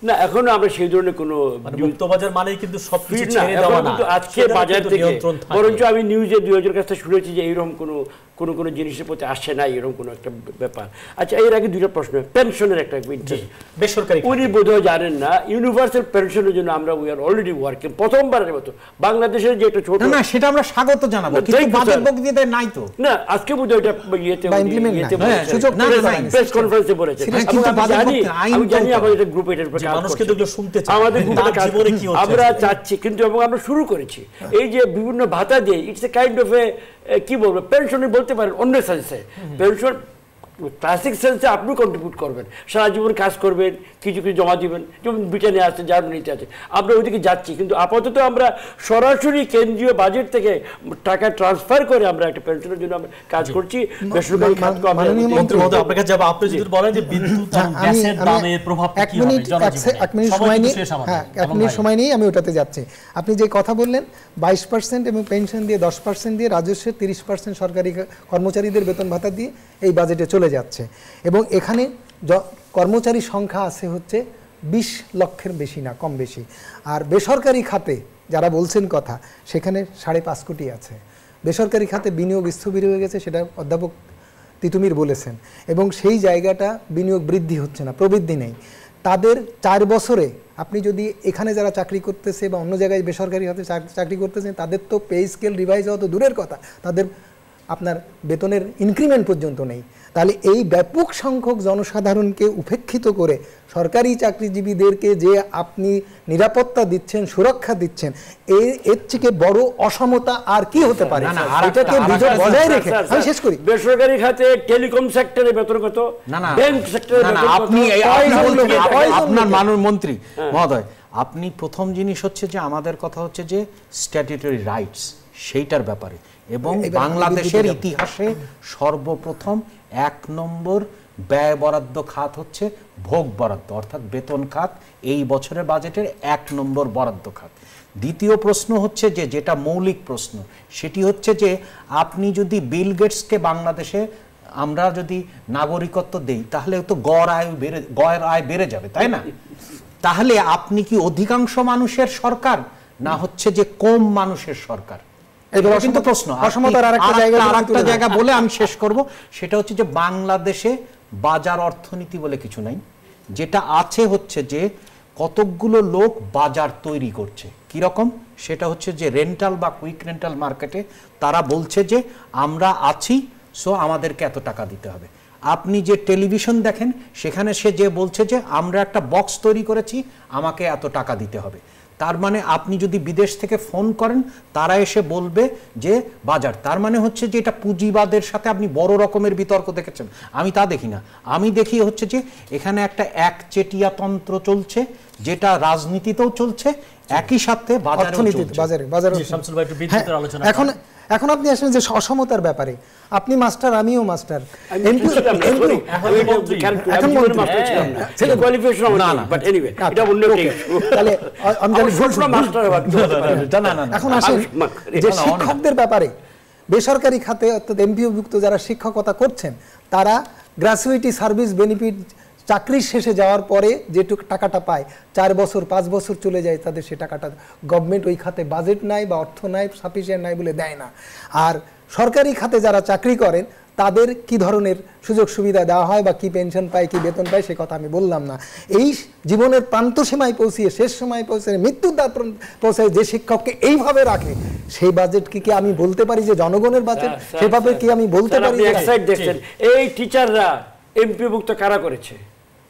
না, এখনো আমরা সেই ধরনের কোনো মুক্ত বাজার মানে কিন্তু সবকিছু ছেড়ে দেওয়া না, কিন্তু আজকে বাজার থেকে বরঞ্চ আমি নিউজে 2000 কাছ থেকে শুনেছি যে এইরকম কোনো জিনিসের প্রতি আসছে না, এরকম কোনো একটা ব্যাপার। আচ্ছা, এর আগে দুটো প্রশ্ন, পেনশনের একটা বেসরকারি, উনি বোধহয় জানেন না ইউনিভার্সাল পেনশনের জন্য আমরা উই আর অলরেডি ওয়ার্কিং। প্রথমবারের মতো বাংলাদেশের যে একটা ছোট, না সেটা আমরা স্বাগত জানাবো, কিন্তু বাজেট বক্তৃতায় নাই তো। না, আজকে বোধহয় এটা প্রেস কনফারেন্সে বলেছে। আমি জানি আমাদের এটা গ্রুপে মানুষকে তো শুনতে চায়, আমাদের আমরা চাচ্ছি, কিন্তু এবং আমরা শুরু করেছি এই যে বিভিন্ন ভাতা দিয়ে, ইটস এ কাইন্ড অফ এ কি বলবো, পেনশন বলতে পারেন অন্য সেন্সে। পেনশন ক্লাসিক সেন্সে আপনি কন্ট্রিবিউট করবেন, সারা জীবন কাজ করবেন, কিছু কিছু জমা দিবেন, যেমন ব্রিটেনে আছে, জার্মানিতে আছে। আমরা ওইদিকে যাচ্ছি, কিন্তু আপাতত আমরা সরাসরি কেন্দ্রীয় বাজেট থেকে টাকা ট্রান্সফার করে আমরা একটা পেনশনের জন্য আমরা কাজ করছি। বেসরকারি খাতকে আপনার কাছে যাব, আপনি যদি বলেন যে বিদ্যুৎ গ্যাসের দামের প্রভাব কি হবে জনজীবনে। এক মিনিট সময় নিয়ে, হ্যাঁ 1 মিনিট সময় নিয়ে আমি ওটাতে যাচ্ছি। আপনি যে কথা বললেন 22% এবং পেনশন দিয়ে 10% দিয়ে রাজস্বের 30% সরকারি কর্মচারীদের বেতন ভাতা দিয়ে এই বাজেটে চলে যাচ্ছে, এবং এখানে কর্মচারী সংখ্যা আছে হচ্ছে 20 লক্ষের বেশি না, কম বেশি। আর বেসরকারি খাতে যারা বলছেন কথা, সেখানে 5.5 কোটি আছে। বেসরকারি খাতে বিনিয়োগ স্থবির হয়ে গেছে, সেটা অধ্যাপক তিতুমির বলেছেন, এবং সেই জায়গাটা বিনিয়োগ বৃদ্ধি হচ্ছে না, প্রবৃদ্ধি নেই। তাদের 4 বছরে আপনি যদি এখানে যারা চাকরি করতেছে বা অন্য জায়গায় বেসরকারি খাতে চাকরি করতেছেন, তাদের তো পে স্কেল রিভাইজ হওয়া তো দূরের কথা, তাদের আপনার বেতনের ইনক্রিমেন্ট পর্যন্ত নেই। তাহলে এই ব্যাপক সংখ্যক জনসাধারণকে উপেক্ষিত করে সরকারি চাকরিজীবীদেরকে যে আপনি নিরাপত্তা দিচ্ছেন, সুরক্ষা দিচ্ছেন, এর থেকে বড় অসমতা আর কি হতে পারে? এটাকে বজায় রেখে আমি শেষ করি। বেসরকারি খাতে টেলিকম সেক্টরে বেতন কত, ব্যাংক সেক্টরে আপনি আপনার মাননীয় মন্ত্রী মহোদয়, আপনি প্রথম জিনিস হচ্ছে যে আমাদের কথা হচ্ছে যে স্ট্যাটিউটরি রাইটস, সেইটার ব্যাপারে, এবং বাংলাদেশের ইতিহাসে সর্বপ্রথম 1 নম্বর ব্যয় বরাদ্দ খাত হচ্ছে ভোগ বরাদ্দ, অর্থাৎ বেতন খাত এই বছরের বাজেটের 1 নম্বর বরাদ্দ খাত। দ্বিতীয় প্রশ্ন হচ্ছে যে যেটা মৌলিক প্রশ্ন, সেটি হচ্ছে যে আপনি যদি বিল গেটসকে বাংলাদেশে আমরা যদি নাগরিকত্ব দেই, তাহলে তো গড় আয় বেড়ে যাবে, তাই না? তাহলে আপনি কি অধিকাংশ মানুষের সরকার, না হচ্ছে যে কম মানুষের সরকার? কিন্তু প্রশ্ন আরেকটা জায়গা বলে আমি শেষ করব, সেটা হচ্ছে যে বাংলাদেশে বাজার অর্থনীতি বলে কিছু নাই। যেটা আছে হচ্ছে যে কতকগুলো লোক বাজার তৈরি করছে, কিরকম? সেটা হচ্ছে যে রেন্টাল বা কুইক রেন্টাল মার্কেটে তারা বলছে যে আমরা আছি, সো আমাদেরকে এত টাকা দিতে হবে। আপনি যে টেলিভিশন দেখেন, সেখানে সে যে বলছে যে আমরা একটা বক্স তৈরি করেছি, আমাকে এত টাকা দিতে হবে। তার মানে আপনি যদি বিদেশ থেকে ফোন করেন, তারা এসে বলবে যে বাজার। তার মানে হচ্ছে যে এটা পুঁজিবাদের সাথে আপনি বড় রকমের বিতর্ক দেখেছেন। আমি তা দেখি না, আমি দেখি হচ্ছে যে এখানে একটা একচেটিয়া তন্ত্র চলছে, যেটা রাজনীতিতেও চলছে, একই সাথে এখন আপনি আসেন যে অসমতার ব্যাপারে, আপনি মাস্টার, আমিও মাস্টার। এখন আসেন যে শিক্ষকদের ব্যাপারে, বেসরকারি খাতে অর্থাৎ এমপিওভুক্ত যারা শিক্ষকতা করছেন, তারা গ্র্যাচুইটি সার্ভিস বেনিফিট চাকরির শেষে যাওয়ার পরে যেটুকু টাকাটা পায়, 4 বছর 5 বছর চলে যায়, তাদের সে টাকাটা গভর্নমেন্ট ওই খাতে বাজেট নাই বা অর্থ নাই, সাফিসিয়েন্ট নাই বলে দেয় না। আর সরকারি খাতে যারা চাকরি করেন, তাদের কি ধরনের সুযোগ সুবিধা দেওয়া হয় বা কি পেনশন পায়, কি বেতন পায়, সে কথা আমি বললাম না। এই জীবনের প্রান্ত সীমায় পৌঁছিয়ে, শেষ সময় পৌঁছে, মৃত্যুর দ্বার পৌঁছায় যে শিক্ষককে এইভাবে রাখে, সেই বাজেট কি আমি বলতে পারি যে জনগণের বাজেট? সেভাবে কি আমি বলতে পারি? এই টিচাররা এমপিভুক্ত কারা করেছে?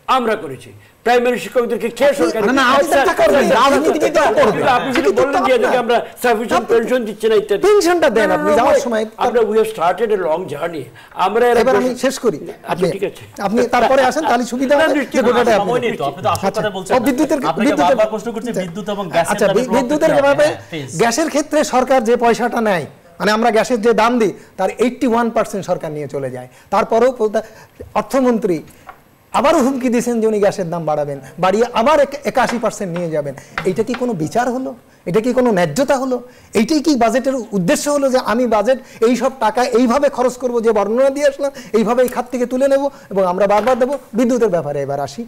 আমরা করেছি। প্রাইমারি শিক্ষকদেরকে কে সরকার না, আপনি চেষ্টা করবেন, রাজনীতিবিদরা করবে। আপনি যদি বললেন যে এদেরকে আমরা সাফিসিয়েন্ট পেনশন দিচ্ছি না ইত্যাদি, পেনশনটা দেন আপনি যাওয়ার সময়। আমরা we have started a long journey. আমরা এবার আমি শেষ করি, আচ্ছা ঠিক আছে, আপনি তারপরে আসেন, তাহলে সুবিধা হবে যে গোটাটা আপনি। সময় নেই তো, আপনি তো আসল কথা বলছেন না। বিদ্যুতের আপনাকে বারবার প্রশ্ন করছি বিদ্যুৎ এবং গ্যাসের আচ্ছা, দামের বিদ্যুতের ব্যাপারে গ্যাসের ক্ষেত্রে সরকার যে পয়সাটা নেয়, মানে আমরা গ্যাসের যে দাম দিই তার 81% সরকার নিয়ে চলে যায়। তারপরেও অর্থমন্ত্রী আবারও হুমকি দিয়েছেন যে উনি গ্যাসের দাম বাড়াবেন, বাড়িয়ে আবার 81% নিয়ে যাবেন। এইটা কি কোনো বিচার হলো? এটা কি কোনো ন্যায্যতা হলো? এইটাই কি বাজেটের উদ্দেশ্য হলো যে আমি বাজেট এই সব টাকা এইভাবে খরচ করব, যে বর্ণনা দিয়ে আসলাম এইভাবে এই খাত থেকে তুলে নেব এবং আমরা বারবার দেবো? বিদ্যুতের ব্যাপারে এবার আসি।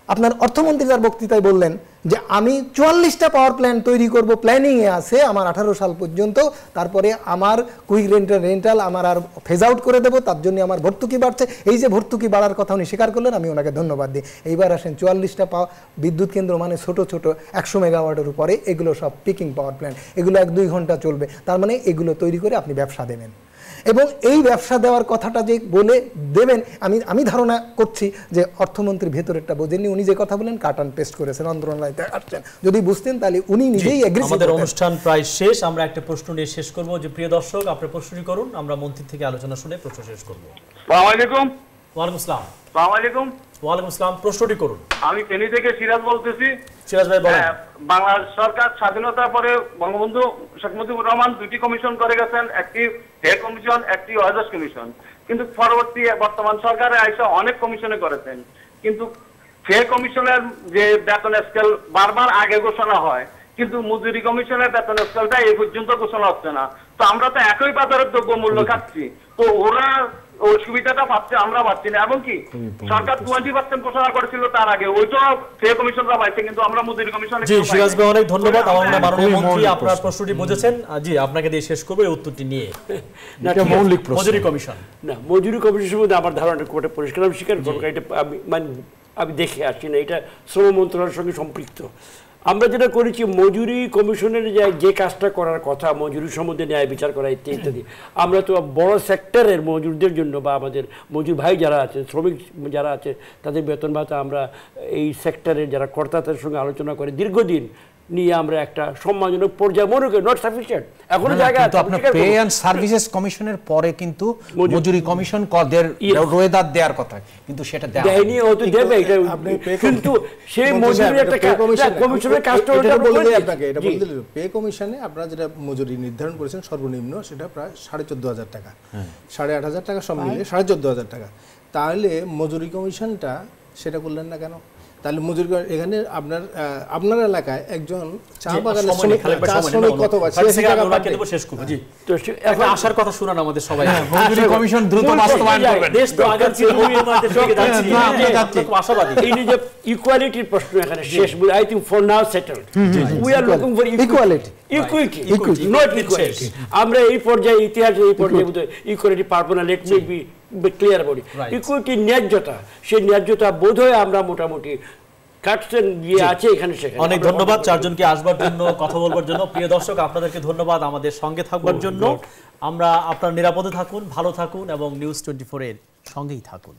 আপনার অর্থমন্ত্রী তার বক্তৃতায় বললেন যে আমি 44টা পাওয়ার প্ল্যান্ট তৈরি করব, প্ল্যানিংয়ে আছে আমার 18 সাল পর্যন্ত, তারপরে আমার কুইক রেন্টাল আমার আর ফেজ আউট করে দেবো, তার জন্য আমার ভর্তুকি বাড়ছে। এই যে ভর্তুকি বাড়ার কথা উনি স্বীকার করলেন, আমি ওনাকে ধন্যবাদ দিই। এইবার আসেন 44টা বিদ্যুৎ কেন্দ্র, মানে ছোট ছোট 100 মেগাওয়াটের উপরে, এগুলো সব পিকিং পাওয়ার প্ল্যান্ট, এগুলো 1-2 ঘন্টা চলবে। তার মানে এগুলো তৈরি করে আপনি ব্যবসা দেবেন, এবং এই ব্যবসা দেওয়ার কথাটা যে বলে দেবেন, আমি ধারণা করছি যে অর্থমন্ত্রী ভেতরেরটা বোঝেননি। উনি যে কথা বলেন কাট অ্যান্ড পেস্ট করেছেন, মন্ত্রণালয়তে আসছেন। যদি বুঝতেন তাহলে উনি নিজেই এগ্রি। আমাদের অনুষ্ঠান প্রায় শেষ, আমরা একটা প্রশ্ন নিয়ে শেষ করব। যে প্রিয় দর্শক, আপনি প্রশ্নটি করুন, আমরা মন্ত্রী থেকে আলোচনা শুনে প্রশ্ন শেষ করব। আসসালামু আলাইকুম। ওয়ালাইকুম আসসালাম। আসসালামু আলাইকুম। ওয়ালাইকুম আসসালাম, প্রশ্নটি করুন। আমি ফেনী থেকে সিরাজ বলতেছি। সিরাজ ভাই বলেন। বাংলাদেশ সরকার স্বাধীনতার পরে বঙ্গবন্ধু শেখ মুজিবুর রহমান 2টি কমিশন করে গেছেন, একটি হে কমিশন, একটি ওয়াজাস কমিশন। কিন্তু পরবর্তী বর্তমান সরকারে আইসা অনেক কমিশনে করেছেন, কিন্তু হে কমিশনের যে বেতন স্কেল বারবার আগে ঘোষণা হয়, কিন্তু মজুরি কমিশনের বেতন স্কেলটা এই পর্যন্ত ঘোষণা হচ্ছে না। তো আমরা তো একই বাজারের দ্রব্য মূল্য খাচ্ছি, তো ওরা ওই সুবিধাটা পাচ্ছে, আমরা পাচ্ছি না। এবং কি সরকার 20% ঘোষণা করেছিল তার আগে, ওইটাও সে কমিশনরা পাইছে, কিন্তু আমরা মজুরি কমিশনে। জি সিরাজ ভাই অনেক ধন্যবাদ। আমার মাননীয় মন্ত্রী আপনার প্রশ্নটি বুঝেছেন। জি আপনাকে দিয়ে শেষ করব এই উত্তরটি নিয়ে। এটা মৌলিক প্রশ্ন। মজুরি কমিশন, না মজুরি কমিশনের মধ্যে আমার ধারণাটা কোটা পরিষ্কার, আমি স্বীকার করব, এটা আমি দেখে আসছি না, এটা শ্রম মন্ত্রণালয়ের সঙ্গে সম্পৃক্ত। আমরা যেটা করেছি, মজুরি কমিশনের যে কাজটা করার কথা, মজুরি সম্বন্ধে ন্যায় বিচার করা ইত্যাদি, আমরা তো বড় সেক্টরের মজুরদের জন্য বা আমাদের মজুর ভাই যারা আছে, শ্রমিক যারা আছে, তাদের বেতন ভাতা আমরা এই সেক্টরের যারা কর্তা তাদের সঙ্গে আলোচনা করে দীর্ঘদিন নিয়ে আমরা একটা সম্মানজনক পর্যায়ে মনে করি, নট সাফিসিয়েন্ট। এখনো জায়গা আছে। আপনার পে এন্ড সার্ভিসেস কমিশনের পরে কিন্তু মজুরি কমিশন কদের রোয়েদাদ দেওয়ার কথা, কিন্তু সেটা দেয়নি। হয়তো দেবে, এটা কিন্তু সেই মজুরি একটা কমিশনের কাজটা বলে আপনাকে এটা বলতে দিল। পে কমিশনে আপনারা যেটা মজুরি নির্ধারণ করেছেন সর্বনিম্ন, সেটা প্রায় 14,500 টাকা, 8,500 টাকা সব মিলে 14,500 টাকা। তাহলে মজুরি কমিশনটা সেটা করলেন না কেন? তাহলে মজুরি এখানে আপনার এলাকায় একজন চা বাগানের শ্রমিক কত শেষ করব। জি তো এখন আসার কথা শুনান আমাদের সবাই। মজুরি কমিশন দ্রুত বাস্তবায়ন করবেন। দেশ তো আগামী যাচ্ছে, খুব আশাবাদী। এই যে ইকুয়ালিটির প্রশ্ন এখানে শেষ, I think for now settled. We are looking for equality, not equality. আমরা এই পর্যায়ে ইতিহাসে এই পর্যায়ে ইকুয়ালিটি পারবো না। Let me be clear body equity, ন্যায্যতা, সেই ন্যায্যতা বোধ হয় আমরা মোটামুটি কাটছেন গিয়ে আছে এখানে সেখানে। অনেক ধন্যবাদ চারজনকে আসবার জন্য, কথা বলবার জন্য। প্রিয় দর্শক, আপনাদেরকে ধন্যবাদ আমাদের সঙ্গে থাকবার জন্য। আমরা আপনার নিরাপদে থাকুন, ভালো থাকুন এবং নিউজ 24 এর সঙ্গেই থাকুন।